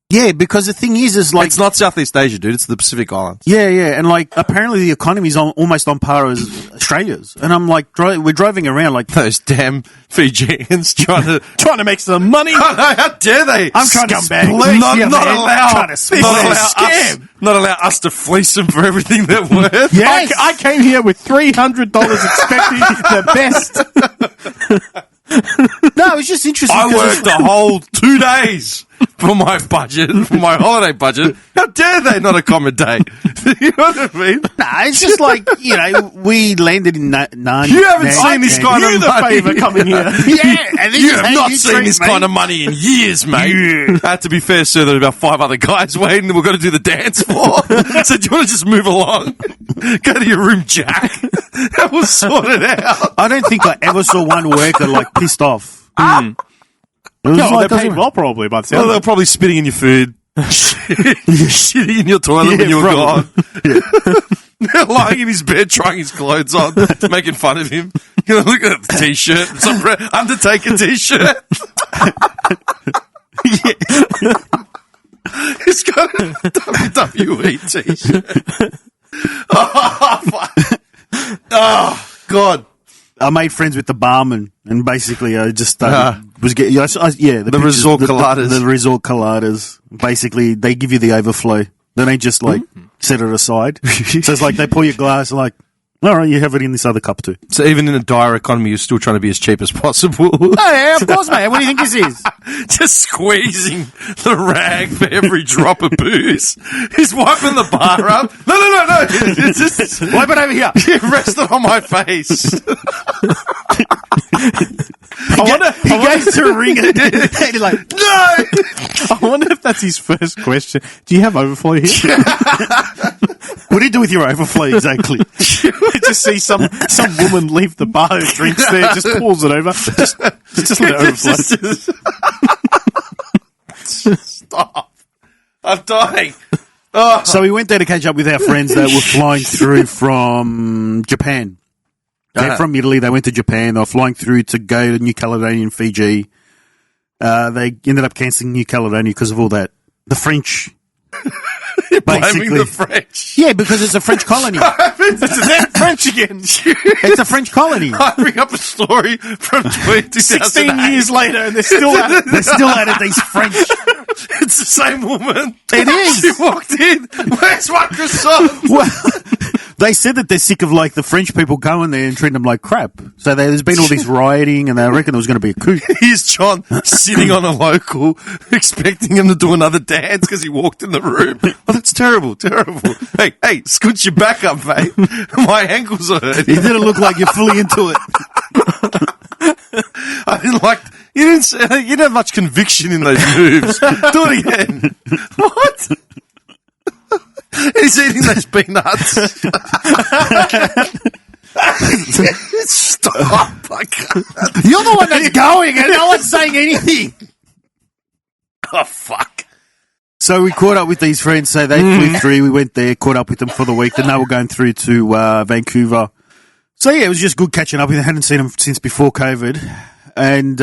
Speaker 7: Yeah, because the thing is like...
Speaker 1: It's not Southeast Asia, dude. It's the Pacific Islands.
Speaker 7: Yeah, and like, apparently the economy is almost on par as Australia's. And I'm like, we're driving around like...
Speaker 1: Those damn Fijians trying
Speaker 8: Trying to make some money.
Speaker 1: Oh, no, how dare they?
Speaker 7: I'm trying to
Speaker 1: Not
Speaker 7: man.
Speaker 1: allow.
Speaker 7: Trying to split.
Speaker 1: Not allow us to fleece them for everything they're worth.
Speaker 7: Yes.
Speaker 8: I came here with $300 expecting the best.
Speaker 7: No, it's just interesting.
Speaker 1: I worked a whole 2 days for my budget, for my holiday budget. How dare they not accommodate? You know what I mean?
Speaker 7: Nah, it's just like, you know, we landed in Nine.
Speaker 1: You haven't seen this kind
Speaker 8: You
Speaker 1: of
Speaker 8: the
Speaker 1: money.
Speaker 8: favour coming here.
Speaker 7: Yeah, and this
Speaker 1: You
Speaker 7: is
Speaker 1: have
Speaker 7: how
Speaker 1: not
Speaker 7: you
Speaker 1: seen
Speaker 7: treat
Speaker 1: this
Speaker 7: me.
Speaker 1: kind of money in years, mate. To be fair, sir, there are about 5 other guys waiting that we're going to do the dance for. So do you want to just move along? Go to your room, Jack. And we'll sort it out.
Speaker 7: I don't think I ever saw one worker like pissed off. It was
Speaker 8: No,
Speaker 7: like,
Speaker 8: they're paid well, probably, by the sound
Speaker 1: Well,
Speaker 8: of
Speaker 1: they're
Speaker 8: it.
Speaker 1: probably spitting in your food. Shitting in your toilet when you were gone. They're lying in his bed, trying his clothes on, making fun of him. You know, look at the t-shirt, some Undertaker t-shirt. He's got a WWE t-shirt. Oh, fuck. Oh, God.
Speaker 7: I made friends with the barman, and basically I just was getting the pictures,
Speaker 1: resort Coladas.
Speaker 7: The resort Coladas. Basically, they give you the overflow. They don't just like set it aside. So it's like they pour your glass, like, all right, you have it in this other cup too.
Speaker 1: So even in a dire economy, you're still trying to be as cheap as possible.
Speaker 7: Oh yeah, of course, mate. What do you think this is?
Speaker 1: Just squeezing the rag for every drop of booze. He's wiping the bar up. No. It's just
Speaker 7: Wipe it over here.
Speaker 1: rest it on my face.
Speaker 7: He goes to ring it. And he's like,
Speaker 1: No!
Speaker 8: I wonder if that's his first question. Do you have overflow here?
Speaker 7: what do you do with your overflow exactly?
Speaker 8: You just see some woman leave the bar who drinks there, just pulls it over. Just let it overflow.
Speaker 1: Stop. I'm dying.
Speaker 7: So we went there to catch up with our friends that were flying through from Japan. They're from Italy. They went to Japan. They were flying through to go to New Caledonia and Fiji. they ended up cancelling New Caledonia because of all that. The French.
Speaker 1: Blaming the French.
Speaker 7: Yeah, because it's a French colony.
Speaker 8: It's French again.
Speaker 7: It's a French colony.
Speaker 1: I bring up a story from 2008.
Speaker 8: 16 years later, and they're still at it.
Speaker 7: They're still at it, these French.
Speaker 1: It's the same woman.
Speaker 7: It is.
Speaker 1: She walked in. Where's my croissant?
Speaker 7: Well, they said that they're sick of like the French people going there and treating them like crap. So there's been all this rioting, and they reckon there was going to be a coup.
Speaker 1: Here's John sitting on a local, expecting him to do another dance because he walked in the room. Oh, that's terrible, terrible. Hey, scooch your back up, mate. My ankles are hurting.
Speaker 7: It didn't look like you're fully into it.
Speaker 1: I didn't like. You didn't have much conviction in those moves. Do it again. What? He's eating those peanuts. Stop! I can't.
Speaker 7: You're the one that's going, and no one's saying anything.
Speaker 1: Oh fuck!
Speaker 7: So we caught up with these friends. So they flew through. We went there, caught up with them for the week. Then they were going through to Vancouver. So yeah, it was just good catching up. We hadn't seen them since before COVID, and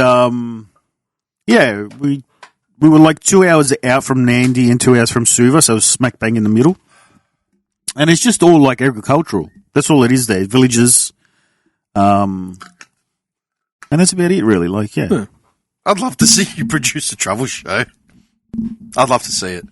Speaker 7: yeah, we were like 2 hours out from Nandi and 2 hours from Suva, so it was smack bang in the middle. And it's just all like agricultural. That's all it is there. Villages, and that's about it, really. Like, yeah.
Speaker 1: I'd love to see you produce a travel show. I'd love to see it.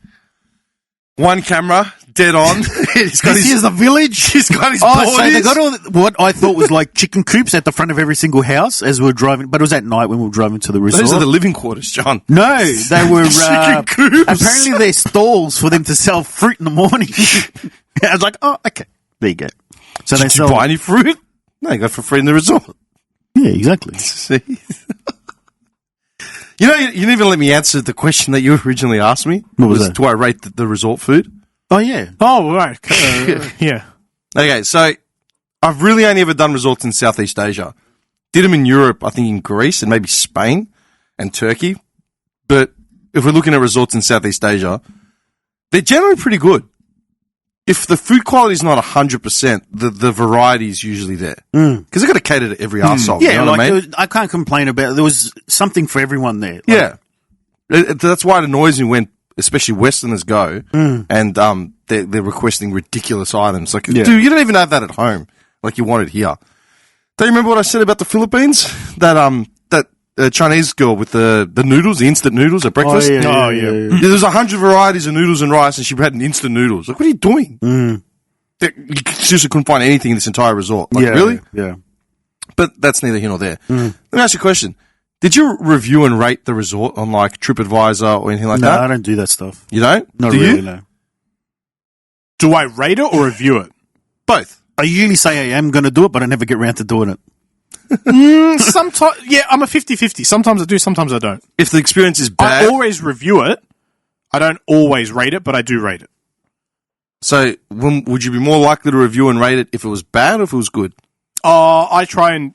Speaker 1: One camera, dead on.
Speaker 7: This is the village.
Speaker 1: He's got his
Speaker 7: So
Speaker 1: borders.
Speaker 7: they got all what I thought was like chicken coops at the front of every single house as we were driving, but it was at night when we were driving to the resort.
Speaker 1: Those are the living quarters, John.
Speaker 7: No, they were
Speaker 1: Chicken coops.
Speaker 7: apparently they're stalls for them to sell fruit in the morning. I was like, oh, okay, there you go. So they
Speaker 1: Did you
Speaker 7: sell.
Speaker 1: buy any fruit? No, you got it for free in the resort.
Speaker 7: Yeah, exactly.
Speaker 1: See? You know, you didn't even let me answer the question that you originally asked me.
Speaker 7: What was that?
Speaker 1: Do I rate the resort food?
Speaker 7: Oh yeah.
Speaker 8: Oh, right. Yeah.
Speaker 1: Okay, so I've really only ever done resorts in Southeast Asia. Did them in Europe, I think in Greece and maybe Spain and Turkey. But if we're looking at resorts in Southeast Asia, they're generally pretty good. If the food quality is not 100%, the variety is usually there. Because they've got to cater to every arsehole.
Speaker 7: Yeah,
Speaker 1: you know what I mean?
Speaker 7: I can't complain about it. There was something for everyone there. Like,
Speaker 1: Yeah. That's why it annoys me when, especially Westerners go, and they're requesting ridiculous items. Like, dude, you don't even have that at home. Like, you want it here. Do you remember what I said about the Philippines? That Chinese girl with the noodles, the instant noodles at breakfast?
Speaker 8: yeah.
Speaker 1: There's 100 varieties of noodles and rice, and she had an instant noodles. Like, what are you doing? You seriously couldn't find anything in this entire resort. Like, really?
Speaker 7: Yeah.
Speaker 1: But that's neither here nor there. Let me ask you a question. Did you review and rate the resort on, like, TripAdvisor or anything like
Speaker 7: No,
Speaker 1: that?
Speaker 7: I don't do that stuff.
Speaker 1: You don't?
Speaker 7: Not
Speaker 1: Do
Speaker 7: really,
Speaker 1: you?
Speaker 7: no.
Speaker 8: Do I rate it or review it?
Speaker 1: Both.
Speaker 7: I usually say I am going to do it, but I never get around to doing it.
Speaker 8: Sometimes, yeah, I'm a 50-50. Sometimes I do, sometimes I don't.
Speaker 1: If the experience is bad.
Speaker 8: I always review it. I don't always rate it, but I do rate it.
Speaker 1: So, would you be more likely to review and rate it if it was bad or if it was good?
Speaker 8: I try and,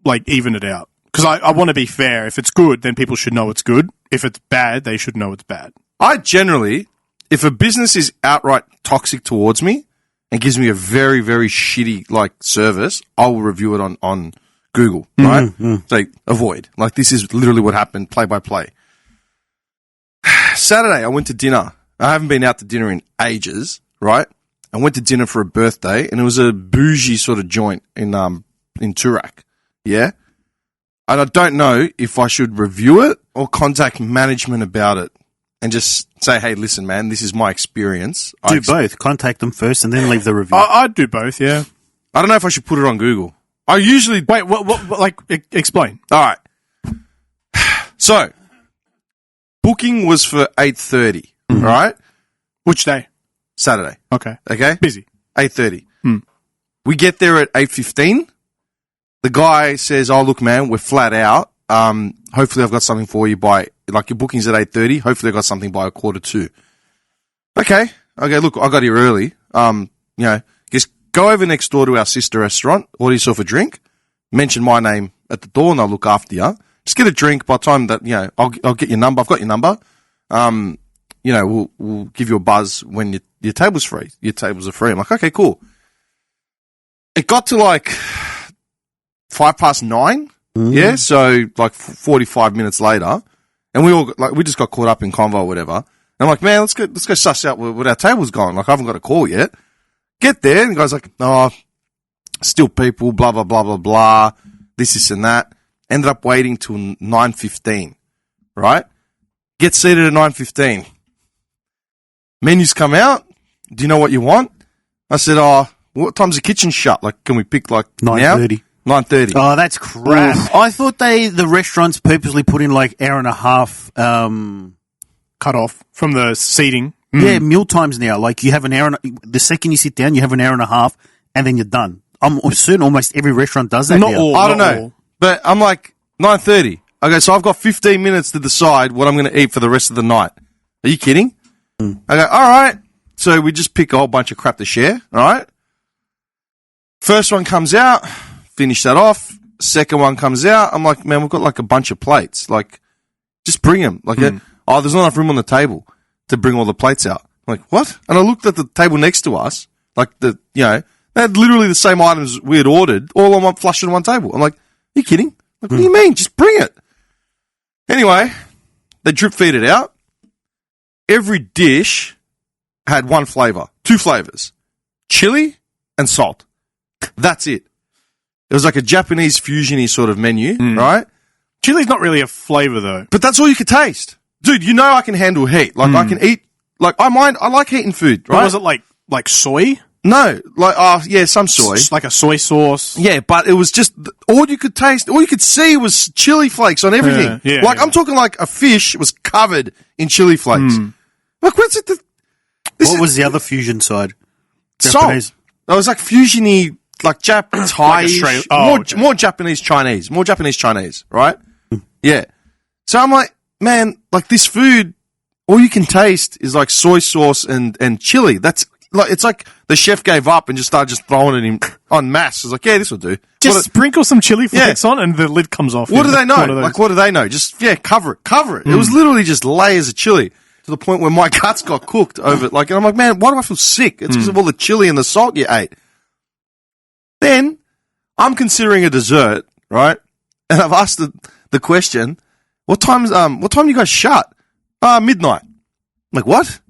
Speaker 8: like, even it out. Because I want to be fair. If it's good, then people should know it's good. If it's bad, they should know it's bad.
Speaker 1: I generally, if a business is outright toxic towards me and gives me a very, very shitty, like, service, I'll review it on Google, right? So, avoid. Like, this is literally what happened, play by play. Saturday, I went to dinner. I haven't been out to dinner in ages, right? I went to dinner for a birthday, and it was a bougie sort of joint in Turak. Yeah? And I don't know if I should review it or contact management about it and just say, hey, listen, man, this is my experience.
Speaker 7: Do both. Contact them first and then leave the review.
Speaker 8: I'd do both, yeah.
Speaker 1: I don't know if I should put it on Google. I usually...
Speaker 8: Wait, what like, explain.
Speaker 1: All right. So, booking was for 8:30, all right?
Speaker 8: Which day?
Speaker 1: Saturday.
Speaker 8: Okay.
Speaker 1: Okay?
Speaker 8: Busy.
Speaker 1: 8:30. We get there at 8:15. The guy says, oh, look, man, we're flat out. Hopefully I've got something for you by, like, your booking's at 8:30. Hopefully I've got something by 1:45. Okay, look, I got here early. Just go over next door to our sister restaurant, order yourself a drink, mention my name at the door, and I'll look after you. Just get a drink. By the time that, I'll get your number. I've got your number. We'll give you a buzz when your table's free. Your tables are free. I'm like, okay, cool. It got to like 9:05. Yeah, so like 45 minutes later, and we just got caught up in convo or whatever. And I'm like, man, let's go suss out what our table's gone. Like, I haven't got a call yet. Get there, and the guy's like, oh, still people, blah, blah, blah, blah, blah, this, and that. Ended up waiting till 9:15, right? Get seated at 9:15. Menus come out. Do you know what you want? I said, oh, what time's the kitchen shut? Like, can we pick, like,
Speaker 7: 9:30.
Speaker 1: 9:30.
Speaker 7: Oh, that's crap. I thought the restaurants purposely put in like hour and a half,
Speaker 8: Cut off from the seating.
Speaker 7: yeah, meal times now. Like you have an hour the second you sit down, you have an hour and a half and then you're done. I'm certain almost every restaurant does that
Speaker 8: Not
Speaker 7: now.
Speaker 8: all.
Speaker 1: I don't
Speaker 8: not
Speaker 1: know.
Speaker 8: all.
Speaker 1: But I'm like, 9:30. Okay, so I've got 15 minutes to decide what I'm going to eat for the rest of the night. Are you kidding? I go, all right. So we just pick a whole bunch of crap to share, all right? First one comes out, finish that off. Second one comes out. I'm like, man, we've got like a bunch of plates. Like, just bring them. Like, there's not enough room on the table to bring all the plates out. I'm like, what? And I looked at the table next to us, like they had literally the same items we had ordered, all on one flushed on one table. I'm like, are you kidding? Like, what do you mean? Just bring it. Anyway, they drip feed it out. Every dish had one flavor, two flavors, chili and salt. That's it. It was like a Japanese fusion-y sort of menu, right?
Speaker 8: Chili's not really a flavour, though.
Speaker 1: But that's all you could taste. Dude, you know I can handle heat. Like, I can eat, like, I like heat in food, right?
Speaker 8: Or was it like soy?
Speaker 1: No, like, some soy.
Speaker 8: Like a soy sauce?
Speaker 1: Yeah, but it was just, all you could taste, all you could see was chili flakes on everything.
Speaker 8: Yeah,
Speaker 1: like, I'm talking like a fish was covered in chili flakes. Like, what's it?
Speaker 7: What was the other fusion side?
Speaker 1: Salt.
Speaker 7: Japanese?
Speaker 1: It was like fusion-y, like Thai,
Speaker 8: Australia-
Speaker 1: more Japanese Chinese, right? Yeah. So I'm like, man, like this food, all you can taste is like soy sauce and chili. That's like, it's like the chef gave up and just started just throwing it in en masse. It's like, yeah, this will do.
Speaker 8: Just sprinkle some chili flakes on and the lid comes off.
Speaker 1: What do they know? Like, what do they know? Just, cover it. It was literally just layers of chili to the point where my guts got cooked over it. Like, and I'm like, man, why do I feel sick? It's because of all the chili and the salt you ate. Then I'm considering a dessert, right? And I've asked the question, what time you guys shut? Midnight. I'm like, what?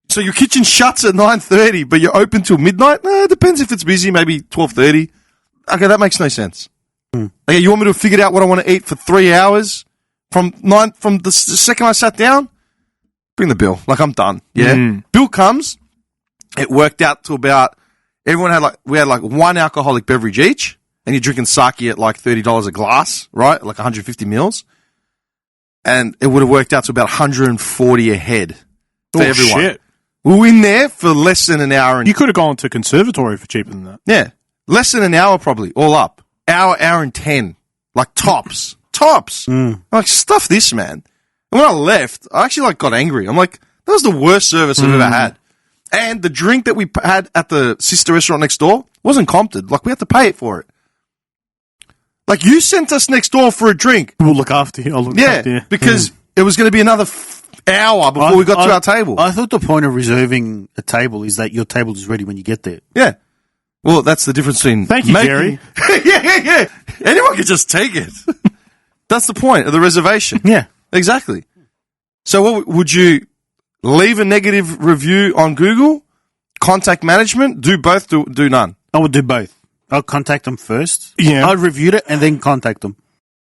Speaker 1: So your kitchen shuts at 9:30, but you're open till midnight? It depends if it's busy, maybe 12:30. Okay, that makes no sense. Okay, you want me to figure out what I want to eat for 3 hours from the second I sat down? Bring the bill. Like, I'm done. Yeah. Bill comes. It worked out to about, we had one alcoholic beverage each, and you're drinking sake at like $30 a glass, right? Like 150 mils. And it would have worked out to about 140 a head for everyone.
Speaker 8: Shit.
Speaker 1: We were in there for less than an hour.
Speaker 8: You could have gone to conservatory for cheaper than that.
Speaker 1: Yeah. Less than an hour probably, all up. Hour and 10. Like tops. I'm like, stuff this, man. And when I left, I actually got angry. I'm like, that was the worst service I've ever had. And the drink that we had at the sister restaurant next door wasn't comped. Like, we had to pay it for it. Like, you sent us next door for a drink.
Speaker 8: We'll look after you. I'll look after you.
Speaker 1: Because it was going to be another hour before we got to our table.
Speaker 7: I thought the point of reserving a table is that your table is ready when you get there.
Speaker 1: Yeah. Well, that's the difference between...
Speaker 8: Thank you, Jerry.
Speaker 1: Yeah. Anyone could just take it. That's the point of the reservation.
Speaker 7: Yeah.
Speaker 1: Exactly. So what would you leave a negative review on Google? Contact management? Do both? Do none?
Speaker 7: I would do both. I'll contact them first.
Speaker 8: Yeah.
Speaker 7: I'd review it and then contact them.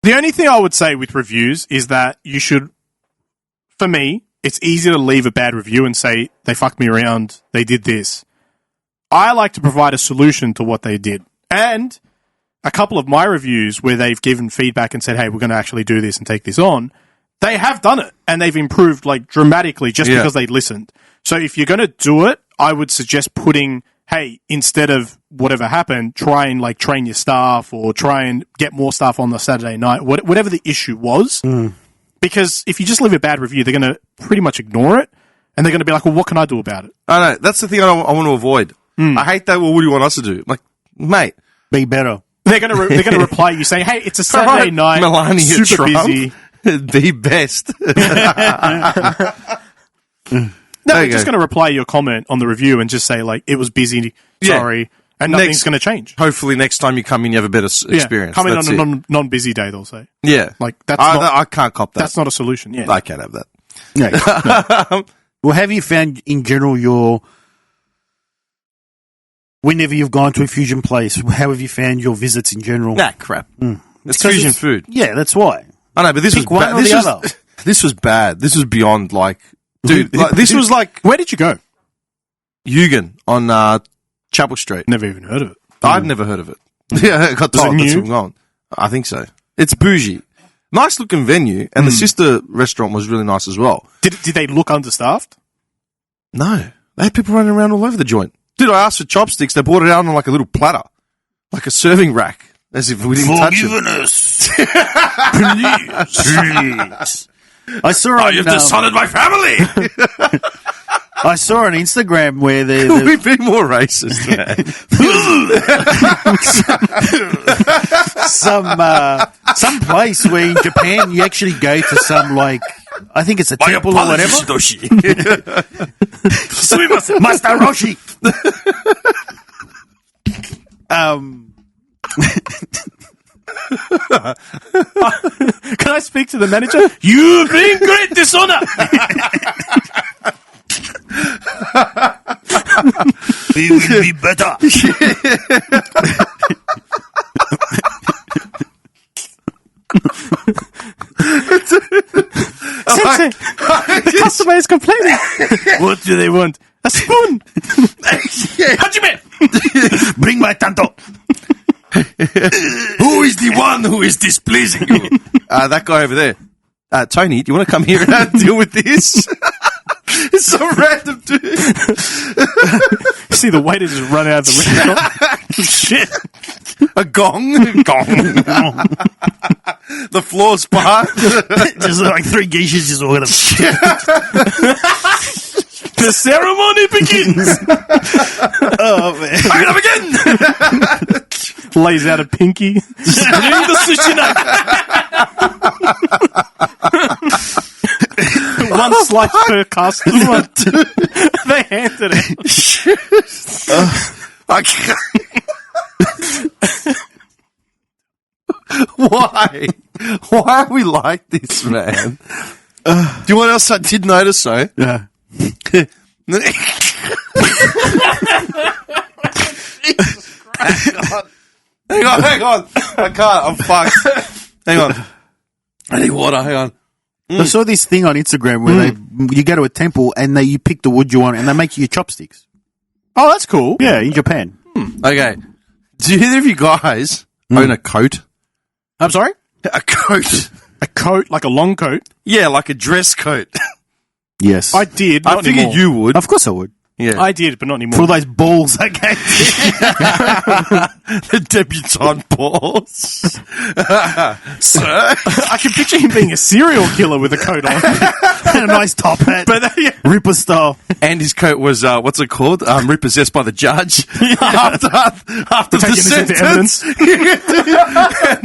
Speaker 8: The only thing I would say with reviews is that you should, for me, it's easy to leave a bad review and say, they fucked me around, they did this. I like to provide a solution to what they did. And a couple of my reviews where they've given feedback and said, hey, we're going to actually do this and take this on, they have done it and they've improved dramatically just because they listened. So if you're going to do it, I would suggest putting, hey, instead of whatever happened, try and train your staff or try and get more staff on the Saturday night, whatever the issue was. Because if you just leave a bad review, they're going to pretty much ignore it and they're going to be like, well, what can I do about it?
Speaker 1: I know. That's the thing I want to avoid. I hate that. Well, what do you want us to do? Like, mate.
Speaker 7: Be better.
Speaker 8: They're going to reply you saying, hey, it's a Saturday night.
Speaker 1: Melania
Speaker 8: super
Speaker 1: Trump.
Speaker 8: busy.
Speaker 1: The best.
Speaker 8: No, they're just going to reply your comment on the review and just say, it was busy, sorry. And nothing's going to change.
Speaker 1: Hopefully next time you come in, you have a better experience.
Speaker 8: Come in
Speaker 1: That's
Speaker 8: on a
Speaker 1: it.
Speaker 8: non-busy day, they'll say.
Speaker 1: Yeah.
Speaker 8: Like, that's
Speaker 1: I can't cop that.
Speaker 8: That's not a solution, yeah.
Speaker 1: I can't have that.
Speaker 7: No. Well, have you found in general whenever you've gone to a fusion place, how have you found your visits in general?
Speaker 1: Nah, crap. It's fusion food.
Speaker 7: Yeah, that's why.
Speaker 1: I know, but this
Speaker 7: Pick
Speaker 1: was
Speaker 7: one or the other.
Speaker 1: This was bad. This was beyond like, dude. This was like
Speaker 8: Where did you go?
Speaker 1: Eugen on Chapel Street.
Speaker 8: Never even heard of it.
Speaker 1: I'd never heard of it. Yeah, I got told that's
Speaker 8: new?
Speaker 1: what's going on. I think so. It's bougie, nice looking venue, and the sister restaurant was really nice as well.
Speaker 8: Did they look understaffed?
Speaker 1: No, they had people running around all over the joint. Dude, I asked for chopsticks. They brought it out on like a little platter, like a serving rack, as if we didn't touch it.
Speaker 7: us. Please. I saw on,
Speaker 1: dishonored my family.
Speaker 7: I saw on Instagram where
Speaker 1: Can we be more racist, man?
Speaker 7: some place where in Japan you actually go to some like I think it's a temple or whatever. Master Roshi.
Speaker 8: Can I speak to the manager? You bring great dishonor.
Speaker 7: We will be better.
Speaker 8: Sensei, the customer is complaining. What do they want? A spoon. Hajime.
Speaker 7: Bring my tanto.
Speaker 1: Who is the one who is displeasing you? That guy over there. Tony, do you want to come here and deal with this? It's so random, dude.
Speaker 8: You see the waiter just run out of the restaurant. Shit.
Speaker 1: A gong. The floor's part.
Speaker 7: Just like three geishas just walking up.
Speaker 8: The ceremony begins.
Speaker 7: Oh, man.
Speaker 1: Bring it up again.
Speaker 8: Lays out a pinky. Bring the sushi knife. One slice per customer. They handed it.
Speaker 1: I can't. Why? Why are we like this, man? Do you know what else I did notice, though?
Speaker 7: Yeah.
Speaker 1: Hang on. I can't. I'm fucked. Hang on. I need water. Hang on.
Speaker 7: I saw this thing on Instagram where you go to a temple and you pick the wood you want and they make you chopsticks.
Speaker 8: Oh, that's cool.
Speaker 7: Yeah, in Japan.
Speaker 1: Okay. Do either of you guys own a coat?
Speaker 8: I'm sorry?
Speaker 1: A coat.
Speaker 8: A coat, like a long coat?
Speaker 1: Yeah, like a dress coat.
Speaker 7: Yes.
Speaker 8: I did,
Speaker 1: I
Speaker 8: not
Speaker 1: figured
Speaker 8: anymore.
Speaker 1: you would.
Speaker 7: Of course I would.
Speaker 1: Yeah.
Speaker 8: I did, but not anymore.
Speaker 7: For all those balls I gave
Speaker 1: The debutante balls. Sir?
Speaker 8: I can picture him being a serial killer with a coat on.
Speaker 7: and a nice top hat.
Speaker 8: But yeah.
Speaker 7: Ripper style.
Speaker 1: And his coat was, what's it called? Repossessed by the judge. after the
Speaker 8: Taking this into
Speaker 1: sentence. And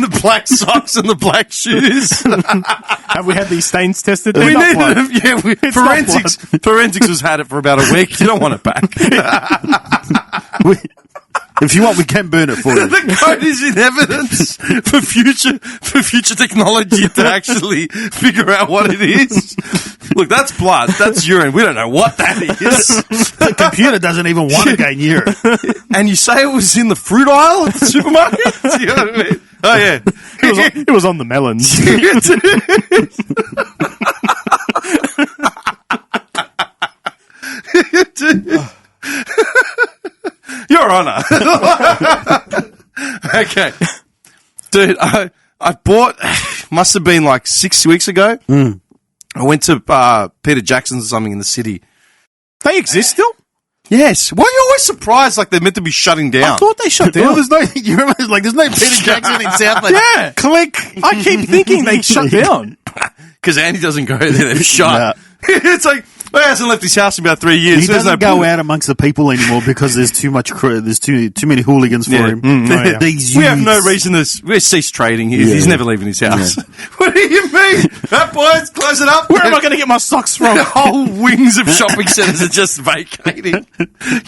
Speaker 1: the black socks and the black shoes.
Speaker 8: Have we had these stains tested?
Speaker 1: We
Speaker 8: They're not
Speaker 1: needed
Speaker 8: blood.
Speaker 1: them. Yeah,
Speaker 8: It's not
Speaker 1: forensics. Forensics has had it for about a week. You don't want it back.
Speaker 7: If you want, we can burn it for you.
Speaker 1: The code is in evidence for future technology to actually figure out what it is. Look, that's blood. That's urine. We don't know what that is.
Speaker 7: The computer doesn't even want to gain urine.
Speaker 1: And you say it was in the fruit aisle at the supermarket? You know what I mean? Oh, yeah.
Speaker 8: It was on the melons.
Speaker 1: Your Honor. Okay. Dude, I bought, must have been like 6 weeks ago. I went to Peter Jackson's or something in the city.
Speaker 8: They exist still?
Speaker 1: Yes. Why are you always surprised like they're meant to be shutting down?
Speaker 8: I thought they shut down.
Speaker 7: Well, there's no, you remember, like, there's no Peter Jackson in Southland.
Speaker 8: Yeah.
Speaker 7: Click.
Speaker 8: I keep thinking they shut down.
Speaker 1: Because Andy doesn't go there. They're shut.
Speaker 7: Nah.
Speaker 1: It's like, well, he hasn't left his house in about 3 years.
Speaker 7: He
Speaker 1: so there's
Speaker 7: doesn't
Speaker 1: no
Speaker 7: go
Speaker 1: point.
Speaker 7: out amongst the people anymore because there's too much. There's too many hooligans for
Speaker 1: Yeah.
Speaker 7: him.
Speaker 8: Oh, yeah.
Speaker 7: These
Speaker 1: We have no
Speaker 7: youths.
Speaker 1: reason to. We cease trading. He's
Speaker 7: Yeah.
Speaker 1: never leaving his house. What do you mean? That boys, close it up.
Speaker 8: Where am I going to get my socks from?
Speaker 1: The whole wings of shopping centres are just vacating.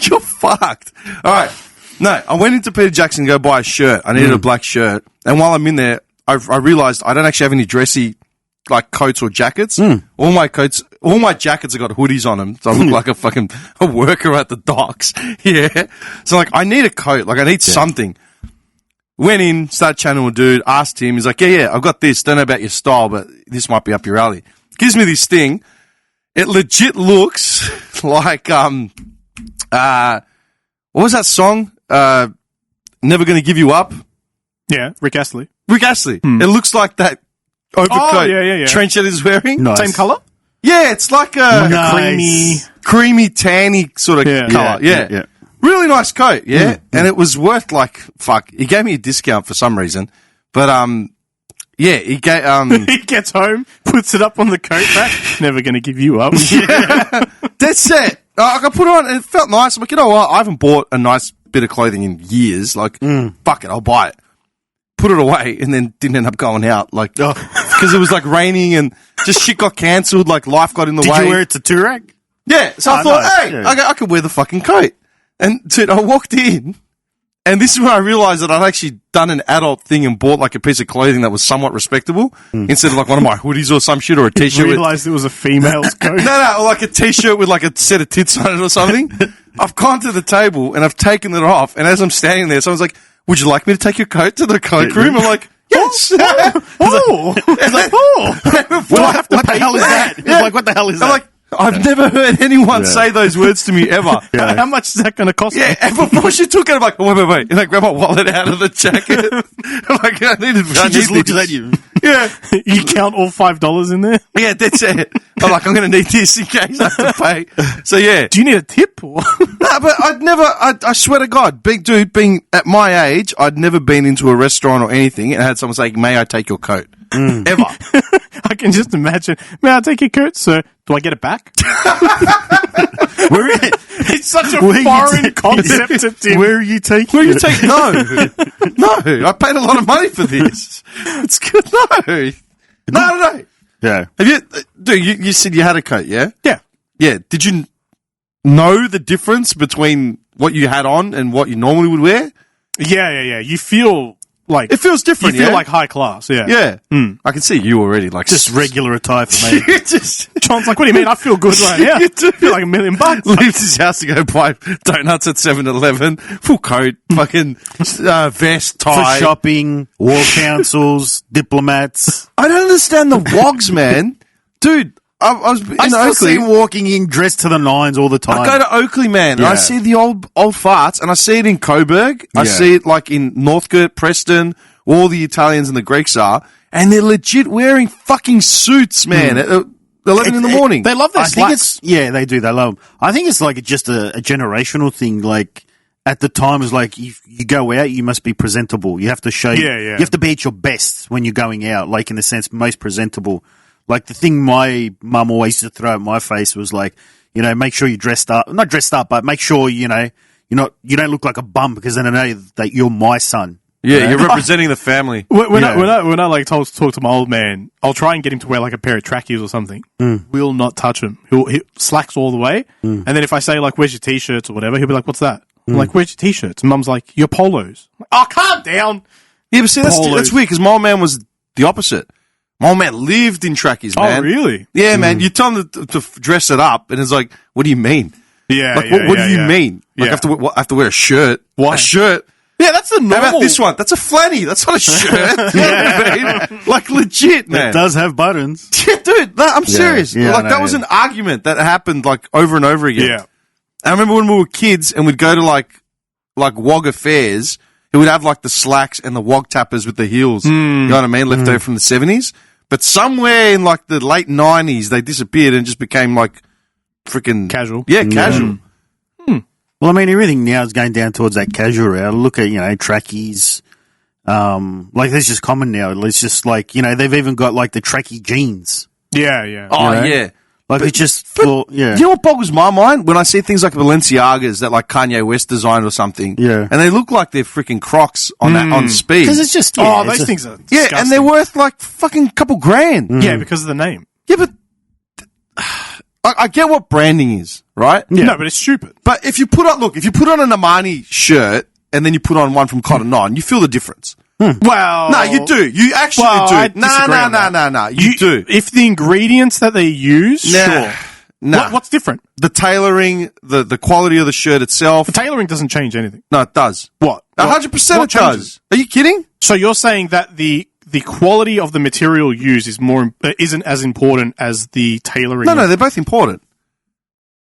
Speaker 1: You're fucked. All right. No, I went into Peter Jackson to go buy a shirt. I needed a black shirt. And while I'm in there, I realized I don't actually have any dressy, like, coats or jackets. All my jackets have got hoodies on them. So I look like a worker at the docks. Yeah. So, like, I need a coat. Like, I need something. Went in, started chatting to a dude, asked him. He's like, yeah, I've got this. Don't know about your style, but this might be up your alley. Gives me this thing. It legit looks like, what was that song? Never Gonna Give You Up.
Speaker 8: Yeah, Rick Astley.
Speaker 1: Rick Astley. It looks like that overcoat Trenchard is wearing.
Speaker 7: Nice.
Speaker 8: Same colour?
Speaker 1: Yeah, it's like a creamy, tanny sort of colour. Yeah. Really nice coat, and it was worth like, fuck, he gave me a discount for some reason, but he gave,
Speaker 8: He gets home, puts it up on the coat rack, never going to give you up.
Speaker 1: That's it. I put it on and it felt nice. I'm like, you know what, I haven't bought a nice bit of clothing in years, like, fuck it, I'll buy it. Put it away and then didn't end up going out, like, because it was like raining and just shit got cancelled, like life got in the way.
Speaker 7: Did you wear it to Turek?
Speaker 1: Yeah, so I thought, I could wear the fucking coat. And dude, I walked in, and this is when I realised that I'd actually done an adult thing and bought like a piece of clothing that was somewhat respectable instead of like one of my hoodies or some shit or a t-shirt.
Speaker 8: You realised it was a female's coat?
Speaker 1: No, or like a t-shirt with like a set of tits on it or something. I've gone to the table and I've taken it off, and as I'm standing there, someone's like, "Would you like me to take your coat to the coat room?" I'm like, "Yes."
Speaker 8: What
Speaker 7: the hell is that? It's like, what the hell is that?
Speaker 1: I'm like, I've never heard anyone say those words to me ever.
Speaker 8: How much is that going to cost me?
Speaker 1: Yeah, and before she took it, I'm like, wait. And I grab my wallet out of the jacket. I'm like,
Speaker 7: She just looks at you.
Speaker 1: Yeah.
Speaker 8: You count all $5 in there?
Speaker 1: Yeah, that's it. I'm like, I'm going to need this in case I have to pay. So, yeah.
Speaker 8: Do you need a tip? Or?
Speaker 1: No, but I swear to God, being at my age, I'd never been into a restaurant or anything and had someone say, "May I take your coat?" Ever.
Speaker 8: I can just imagine. "May I take your coat, sir? Do I get it back?" It's such a foreign concept to Tim.
Speaker 7: Where are you taking
Speaker 1: Where are you taking? No, I paid a lot of money for this. It's good. No.
Speaker 7: Yeah.
Speaker 1: Have you, dude? You said you had a coat, yeah?
Speaker 8: Yeah.
Speaker 1: Yeah. Did you know the difference between what you had on and what you normally would wear?
Speaker 8: Yeah. You feel like
Speaker 1: it feels different.
Speaker 8: You feel like high class. Yeah.
Speaker 1: Yeah. I can see you already. Like
Speaker 7: just regular attire for me.
Speaker 8: John's like, "What do you mean? I feel good right now.
Speaker 1: You do.
Speaker 8: I feel like $1 million.
Speaker 1: Leaves his house to go buy donuts at 7-Eleven, full coat, fucking vest, tie.
Speaker 7: For shopping, war councils, diplomats.
Speaker 1: I don't understand the wogs, man. Dude, I was in
Speaker 7: I still
Speaker 1: Oakley.
Speaker 7: see him walking in dressed to the nines all the time.
Speaker 1: I go to Oakley, man, and I see the old farts, and I see it in Coburg. I see it like in Northcote, Preston, all the Italians and the Greeks are, and they're legit wearing fucking suits, man. At 11 in the morning.
Speaker 8: They love their slacks.
Speaker 7: They do. They love them. I think it's like just a generational thing. Like at the time, it's like you go out, you must be presentable. You have to show. You have to be at your best when you're going out. Like in the sense, most presentable. Like the thing my mum always used to throw at my face was like, make sure you're dressed up. Not dressed up, but make sure you don't look like a bum because then I know that you're my son.
Speaker 1: Yeah, you're representing the family.
Speaker 8: When I like talk to my old man, I'll try and get him to wear like a pair of trackies or something. Will not touch him. He slacks all the way. And then if I say like, "Where's your t-shirts?" or whatever, he'll be like, "What's that?" I'm like, "Where's your t-shirts?" And Mum's like, "Your polos." I'm like, "Oh, calm down."
Speaker 1: Yeah, but see, that's weird because my old man was the opposite. My old man lived in trackies, man.
Speaker 8: Oh, really?
Speaker 1: Yeah, man. You tell him to dress it up, and it's like, what do you mean?
Speaker 8: Yeah,
Speaker 1: like, what do you mean? Like, I have to wear a shirt.
Speaker 8: Why?
Speaker 1: A shirt.
Speaker 8: Yeah, that's the normal.
Speaker 1: How about this one? That's a flanny. That's not a shirt. You know what I mean? Like, legit, man.
Speaker 7: It does have buttons.
Speaker 1: Yeah, dude. I'm serious. That was an argument that happened, like, over and over again.
Speaker 8: Yeah.
Speaker 1: I remember when we were kids and we'd go to, like wog affairs, it would have, like, the slacks and the wog tappers with the heels. You know what I mean? Left over from the 70s. But somewhere in, like, the late 90s, they disappeared and just became, like, freaking...
Speaker 8: Casual.
Speaker 1: Yeah, casual.
Speaker 7: Well, I mean, everything now is going down towards that casual route. Look at, trackies. Like, that's just common now. It's just like, they've even got, like, the trackie jeans.
Speaker 8: Yeah.
Speaker 1: Oh, yeah.
Speaker 7: Like, it's just,
Speaker 1: You know what boggles my mind? When I see things like Balenciagas that, like, Kanye West designed or something.
Speaker 7: Yeah.
Speaker 1: And they look like they're freaking Crocs on speed.
Speaker 7: Because it's just,
Speaker 8: those things are disgusting.
Speaker 1: Yeah, and they're worth, like, fucking couple grand.
Speaker 8: Yeah, because of the name.
Speaker 1: Yeah, but... I get what branding is, right?
Speaker 8: Yeah. No, but it's stupid.
Speaker 1: But if you put on an Armani shirt and then you put on one from Cotton On, you feel the difference.
Speaker 8: Well,
Speaker 1: No, you do. You actually
Speaker 8: Well, I
Speaker 1: do.
Speaker 8: disagree on that.
Speaker 1: No. You do.
Speaker 8: If the ingredients that they use, sure.
Speaker 1: Nah.
Speaker 8: What's different?
Speaker 1: The tailoring, the quality of the shirt itself.
Speaker 8: The tailoring doesn't change anything.
Speaker 1: No, it does.
Speaker 8: What?
Speaker 1: 100%
Speaker 8: What
Speaker 1: it does.
Speaker 8: changes?
Speaker 1: Are you kidding?
Speaker 8: So you're saying that the quality of the material used is isn't as important as the tailoring?
Speaker 1: No, they're both important.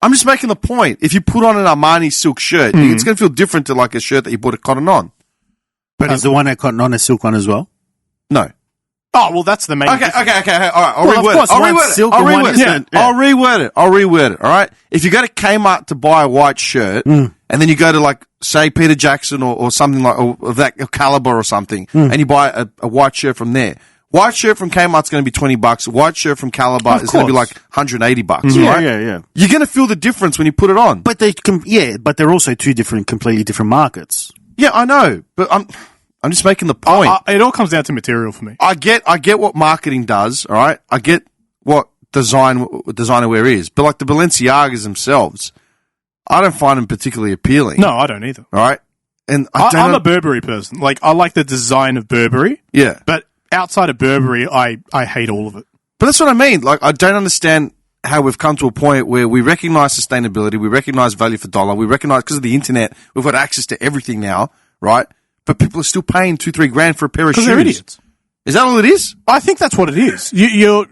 Speaker 1: I'm just making the point. If you put on an Armani silk shirt, it's going to feel different to like a shirt that you bought at Cotton On.
Speaker 7: But is the one at Cotton On a silk one as well?
Speaker 1: No.
Speaker 8: Oh, well, that's the main.
Speaker 1: Okay. All right. I'll
Speaker 7: Well, of
Speaker 1: reword
Speaker 7: course,
Speaker 1: it. I'll
Speaker 7: one's
Speaker 1: reword it.
Speaker 7: silk
Speaker 1: I'll
Speaker 7: and one
Speaker 1: reword it.
Speaker 7: isn't. Yeah.
Speaker 1: I'll reword it. All right. If you go to Kmart to buy a white shirt, and then you go to like say Peter Jackson or something like of that caliber or something, and you buy a white shirt from there. White shirt from Kmart's going to be $20. White shirt from Caliber is going to be like $180, right?
Speaker 7: Yeah.
Speaker 1: You're going to feel the difference when you put it on.
Speaker 7: But but they're also two completely different markets.
Speaker 1: Yeah, I know, but I'm just making the point.
Speaker 8: It all comes down to material for me.
Speaker 1: I get what marketing does, all right? I get what designer wear is, but like the Balenciagas themselves, I don't find them particularly appealing.
Speaker 8: No, I don't either.
Speaker 1: All right? And
Speaker 8: I'm a Burberry person. Like, I like the design of Burberry.
Speaker 1: Yeah.
Speaker 8: But outside of Burberry, I hate all of it.
Speaker 1: But that's what I mean. Like, I don't understand how we've come to a point where we recognize sustainability, we recognize value for dollar, we recognize because of the internet, we've got access to everything now, right? But people are still paying $2-3 grand for a pair of shoes.
Speaker 8: Because they're idiots.
Speaker 1: Is that all it is?
Speaker 8: I think that's what it is. You're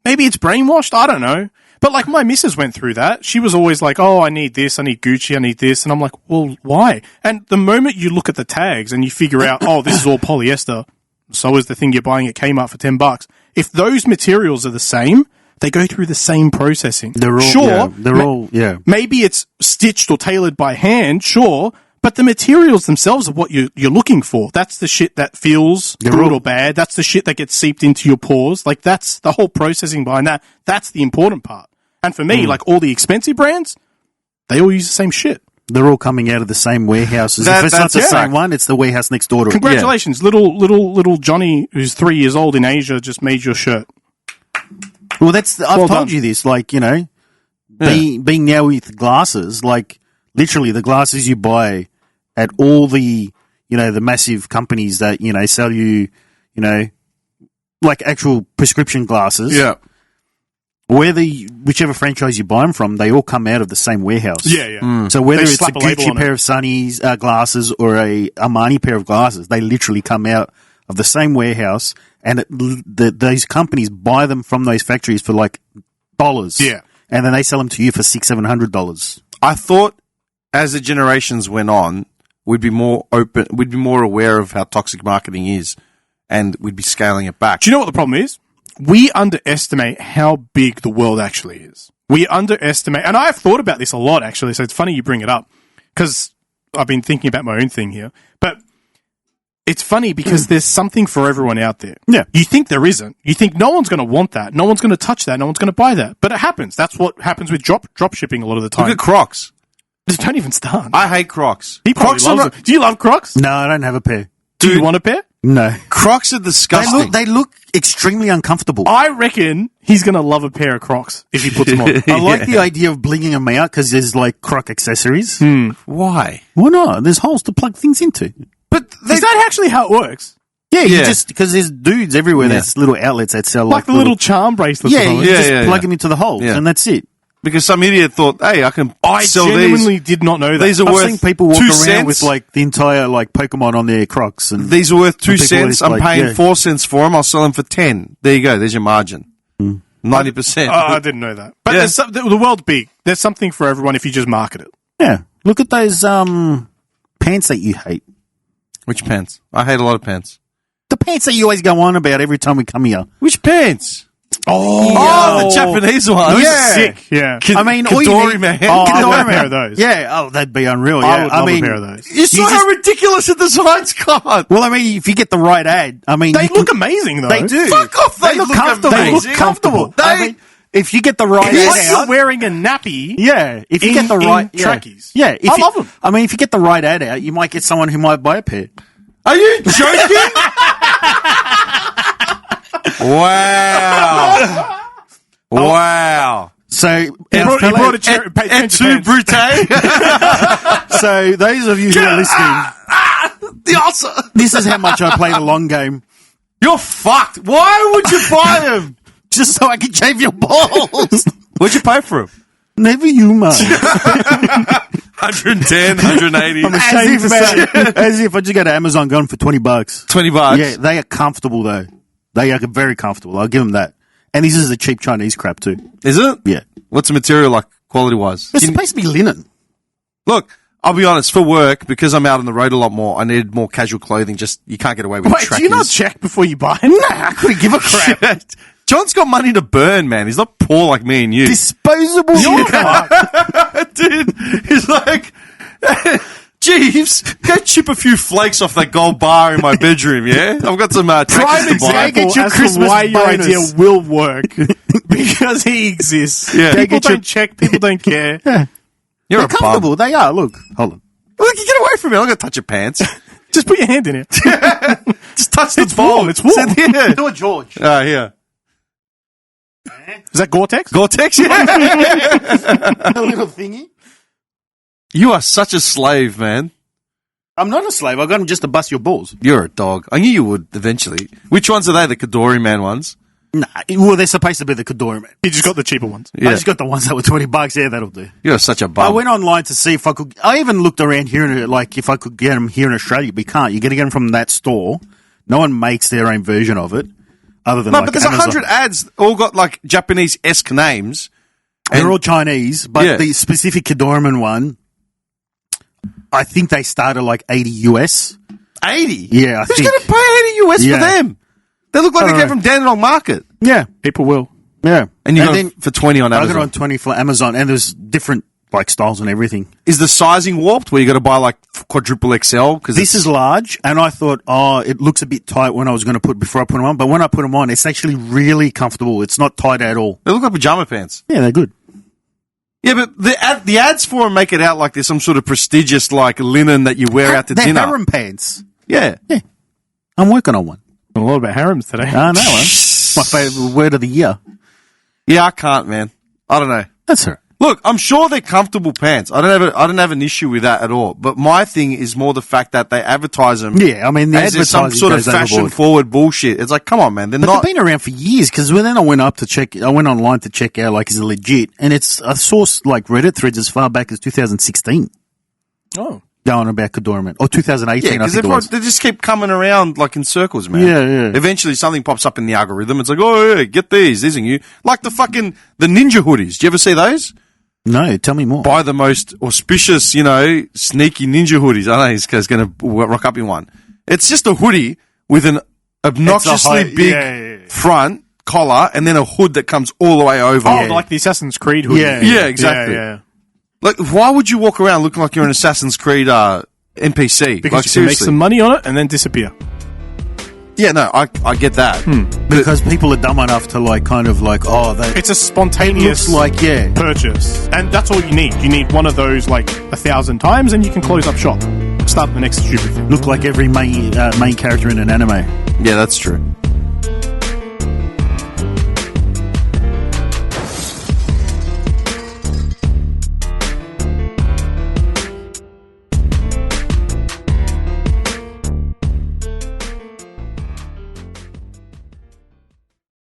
Speaker 8: maybe it's brainwashed. I don't know. But like my missus went through that. She was always like, "Oh, I need this. I need Gucci. I need this." And I'm like, "Well, why?" And the moment you look at the tags and you figure out, "Oh, this is all polyester," so is the thing you're buying at Kmart for $10. If those materials are the same, they go through the same processing.
Speaker 7: They're all
Speaker 8: Maybe it's stitched or tailored by hand, sure. But the materials themselves are what you're looking for. That's the shit that feels good or bad. That's the shit that gets seeped into your pores. Like, that's the whole processing behind that. That's the important part. And for me, like all the expensive brands, they all use the same shit.
Speaker 7: They're all coming out of the same warehouses. If it's not the same one, it's the warehouse next door to it.
Speaker 8: Congratulations, little Johnny, who's 3 years old in Asia, just made your shirt.
Speaker 7: Well, I've told you this, like, you know, being now with glasses, like, literally the glasses you buy at all the, you know, the massive companies that, you know, sell you, you know, like actual prescription glasses.
Speaker 1: Yeah.
Speaker 7: Whichever franchise you buy them from, they all come out of the same warehouse.
Speaker 8: Yeah.
Speaker 7: So whether
Speaker 8: They
Speaker 7: it's a
Speaker 8: slap a label
Speaker 7: Gucci
Speaker 8: on
Speaker 7: pair
Speaker 8: it.
Speaker 7: of Sunny's glasses or a Armani pair of glasses, they literally come out of the same warehouse, and those companies buy them from those factories for like dollars.
Speaker 8: Yeah.
Speaker 7: And then they sell them to you for $600-700.
Speaker 1: I thought as the generations went on, we'd be more open, we'd be more aware of how toxic marketing is, and we'd be scaling it back.
Speaker 8: Do you know what the problem is? We underestimate how big the world actually is. We underestimate, and I've thought about this a lot actually, so it's funny you bring it up, because I've been thinking about my own thing here. But it's funny because there's something for everyone out there.
Speaker 7: Yeah.
Speaker 8: You think there isn't. You think no one's going to want that. No one's going to touch that. No one's going to buy that. But it happens. That's what happens with drop shipping a lot of the time.
Speaker 1: Look at Crocs.
Speaker 8: Don't even start.
Speaker 1: I hate Crocs.
Speaker 8: He probably
Speaker 1: Crocs
Speaker 8: loves
Speaker 1: are
Speaker 8: them. Do you love Crocs?
Speaker 7: No, I don't have a pair.
Speaker 8: Do you want a pair?
Speaker 7: No.
Speaker 1: Crocs are disgusting.
Speaker 7: They look extremely uncomfortable.
Speaker 8: I reckon he's going to love a pair of Crocs if he puts them on.
Speaker 7: I like the idea of blinging them out because there's like Croc accessories.
Speaker 1: Why?
Speaker 7: Why not? There's holes to plug things into.
Speaker 1: But
Speaker 8: Is that actually how it works?
Speaker 7: Yeah, you
Speaker 1: Yeah.
Speaker 7: just because there's dudes everywhere.
Speaker 1: Yeah.
Speaker 7: There's little outlets that sell
Speaker 8: Like the little charm bracelets.
Speaker 7: Yeah,
Speaker 8: or
Speaker 7: you
Speaker 8: something.
Speaker 7: just
Speaker 1: yeah,
Speaker 7: plug
Speaker 1: yeah.
Speaker 7: them into the holes,
Speaker 1: Yeah.
Speaker 7: and that's it.
Speaker 1: because some idiot thought, hey, I can
Speaker 8: I
Speaker 1: sell
Speaker 8: genuinely
Speaker 1: these.
Speaker 8: did not know that.
Speaker 1: These are
Speaker 7: I've
Speaker 1: worth
Speaker 7: seen people walk
Speaker 1: 2
Speaker 7: around
Speaker 1: cents.
Speaker 7: with like the entire like Pokemon on their Crocs, and
Speaker 1: These are worth 2
Speaker 7: people
Speaker 1: cents.
Speaker 7: is
Speaker 1: I'm
Speaker 7: like,
Speaker 1: paying
Speaker 7: yeah.
Speaker 1: 4 cents for them. I'll sell them for 10. There you go. There's your margin. 90%.
Speaker 8: I didn't know that. But
Speaker 1: Yeah.
Speaker 8: there's the world's big. There's something for everyone if you just market it.
Speaker 7: yeah. Look at those pants that you hate.
Speaker 1: Which pants? I hate a lot of pants.
Speaker 7: The pants that you always go on about every time we come here.
Speaker 1: Which pants?
Speaker 8: Oh,
Speaker 1: the Japanese ones.
Speaker 8: Those
Speaker 1: Yeah.
Speaker 8: are sick. Yeah.
Speaker 7: I mean, all you
Speaker 1: Kidori
Speaker 7: need-
Speaker 1: man.
Speaker 8: Oh, I'd love
Speaker 7: Kidori
Speaker 8: a pair of those.
Speaker 7: Yeah, oh, that'd be unreal. Yeah.
Speaker 8: I would love
Speaker 7: mean,
Speaker 8: a pair of those.
Speaker 1: You saw how ridiculous the designs got.
Speaker 7: Well, I mean, if you get the right ad, I mean,
Speaker 8: They
Speaker 7: you
Speaker 8: look
Speaker 7: can-
Speaker 8: amazing, though.
Speaker 7: They do.
Speaker 1: Fuck off, they look
Speaker 7: comfortable.
Speaker 1: amazing.
Speaker 7: They look comfortable. I mean, if you get the right
Speaker 8: It's
Speaker 7: ad
Speaker 8: like you're
Speaker 7: out,
Speaker 8: wearing a nappy.
Speaker 7: yeah. If you
Speaker 8: in-
Speaker 7: get the right
Speaker 8: in trackies.
Speaker 7: yeah. If
Speaker 8: I
Speaker 7: you-
Speaker 8: love them.
Speaker 7: I mean, if you get the right ad out, you might get someone who might buy a pair.
Speaker 1: Are you joking? Wow. Wow.
Speaker 7: So,
Speaker 8: He brought a chair.
Speaker 1: Et tu, Brute?
Speaker 7: so those of you who are listening,
Speaker 1: The answer.
Speaker 7: this is how much I play the long game.
Speaker 1: You're fucked. Why would you buy them?
Speaker 7: Just so I can shave your balls.
Speaker 1: What'd you pay for them?
Speaker 7: Never you, man.
Speaker 1: 110, 180.
Speaker 7: As if I just go to Amazon, got them for $20.
Speaker 1: $20.
Speaker 7: Yeah, they are comfortable though. They are very comfortable. I'll give them that. And this is the cheap Chinese crap too.
Speaker 1: Is it?
Speaker 7: Yeah.
Speaker 1: What's the material like, quality-wise?
Speaker 7: It's supposed to be linen.
Speaker 1: Look, I'll be honest, for work, because I'm out on the road a lot more, I need more casual clothing. Just, you can't get away with
Speaker 8: Wait, do you not check before you buy them?
Speaker 7: Nah, I couldn't give a crap.
Speaker 1: John's got money to burn, man. He's not poor like me and you.
Speaker 7: Disposable.
Speaker 1: Dude, he's like, Jeeves, go chip a few flakes off that gold bar in my bedroom, yeah? I've got some
Speaker 8: Prime
Speaker 1: tractors to buy.
Speaker 8: example as to why your idea will work. Because he exists.
Speaker 1: Yeah.
Speaker 8: People don't check. People don't care.
Speaker 1: You're
Speaker 7: They're
Speaker 1: a bum.
Speaker 7: comfortable. They are. Look, hold on.
Speaker 1: Look, you get away from me. I'm not going to touch your pants.
Speaker 8: Just put your hand in it.
Speaker 1: Just touch the
Speaker 8: It's
Speaker 1: ball.
Speaker 8: warm. It's warm.
Speaker 1: Yeah.
Speaker 7: Do it, George.
Speaker 1: Here.
Speaker 8: Is that Gore-Tex?
Speaker 1: Gore-Tex, yeah.
Speaker 7: A little thingy.
Speaker 1: You are such a slave, man.
Speaker 7: I'm not a slave. I got them just to bust your balls.
Speaker 1: You're a dog. I knew you would eventually. Which ones are they? The Kadori Man ones?
Speaker 7: Nah, well, they're supposed to be the Kadori man.
Speaker 8: He just got the cheaper ones.
Speaker 1: Yeah.
Speaker 7: I just got the ones that were $20. Yeah, that'll do.
Speaker 1: You're such a
Speaker 7: I
Speaker 1: bum.
Speaker 7: went online to see if I could. I even looked around here, if I could get them here in Australia, but you can't. You're going to get them from that store. No one makes their own version of it, other than
Speaker 1: No,
Speaker 7: like
Speaker 1: but there's
Speaker 7: Amazon.
Speaker 1: 100 ads, all got like Japanese-esque names.
Speaker 7: They're all Chinese, but
Speaker 1: Yeah.
Speaker 7: the specific Kadorman one, I think they started like 80 US.
Speaker 1: 80?
Speaker 7: Yeah, I
Speaker 1: Who's
Speaker 7: think.
Speaker 1: going to pay 80 US
Speaker 7: Yeah.
Speaker 1: for them? They look like they
Speaker 7: All
Speaker 1: came
Speaker 7: right.
Speaker 1: from Dandenong Market.
Speaker 7: Yeah,
Speaker 8: People will.
Speaker 7: yeah.
Speaker 1: And you got
Speaker 7: then
Speaker 1: it for 20 on
Speaker 7: I got it
Speaker 1: Amazon.
Speaker 7: on 20 for Amazon, and there's different like styles and everything.
Speaker 1: Is the sizing warped where you got to buy like quadruple XL? Because
Speaker 7: This is large, and I thought, it looks a bit tight when I was going to before I put them on. But when I put them on, it's actually really comfortable. It's not tight at all.
Speaker 1: They look like pajama pants.
Speaker 7: Yeah, they're good.
Speaker 1: Yeah, but the ads for them make it out like there's some sort of prestigious like linen that you wear out to
Speaker 7: They're
Speaker 1: dinner.
Speaker 7: harem pants.
Speaker 1: Yeah.
Speaker 7: I'm working on one.
Speaker 8: A lot about harems today.
Speaker 7: I know, my favourite word of the year.
Speaker 1: Yeah, I can't, man. I don't know.
Speaker 7: That's her.
Speaker 1: Look, I'm sure they're comfortable pants. I don't have an issue with that at all. But my thing is more the fact that they advertise them.
Speaker 7: Yeah, I mean, the
Speaker 1: as there's some
Speaker 7: advertising
Speaker 1: sort of
Speaker 7: goes overboard.
Speaker 1: fashion forward bullshit. It's like, come on, man. They're
Speaker 7: But
Speaker 1: not.
Speaker 7: they've been around for years, because then I went online to check out, like, is it legit? And I saw, like, Reddit threads as far back as 2016
Speaker 8: Oh.
Speaker 7: going about Kadorman. Or 2018,
Speaker 1: Yeah,
Speaker 7: I
Speaker 1: because
Speaker 7: think it was.
Speaker 1: they just keep coming around like in circles, man.
Speaker 7: Yeah, yeah.
Speaker 1: Eventually something pops up in the algorithm. It's like, oh, yeah, get these are you. Like the ninja hoodies. Do you ever see those?
Speaker 7: No, tell me more.
Speaker 1: Buy the most auspicious, sneaky ninja hoodies. I know he's going to rock up in one. It's just a hoodie with an obnoxiously
Speaker 7: It's a
Speaker 1: big front collar and then a hood that comes all the way over.
Speaker 8: Oh, like the Assassin's Creed hoodie.
Speaker 7: Yeah,
Speaker 1: exactly.
Speaker 8: Yeah.
Speaker 1: Like, why would you walk around looking like you're an Assassin's Creed NPC?
Speaker 8: Because
Speaker 1: like,
Speaker 8: you can make some money on it and then disappear.
Speaker 1: Yeah, no, I get that.
Speaker 7: Because people are dumb enough to, like, kind of like,
Speaker 8: It's a spontaneous
Speaker 7: looks like, yeah.
Speaker 8: purchase. And that's all you need. You need one of those like 1,000 times and you can close up shop. Start the next stupid thing.
Speaker 7: Look like every main character in an anime.
Speaker 1: Yeah, that's true.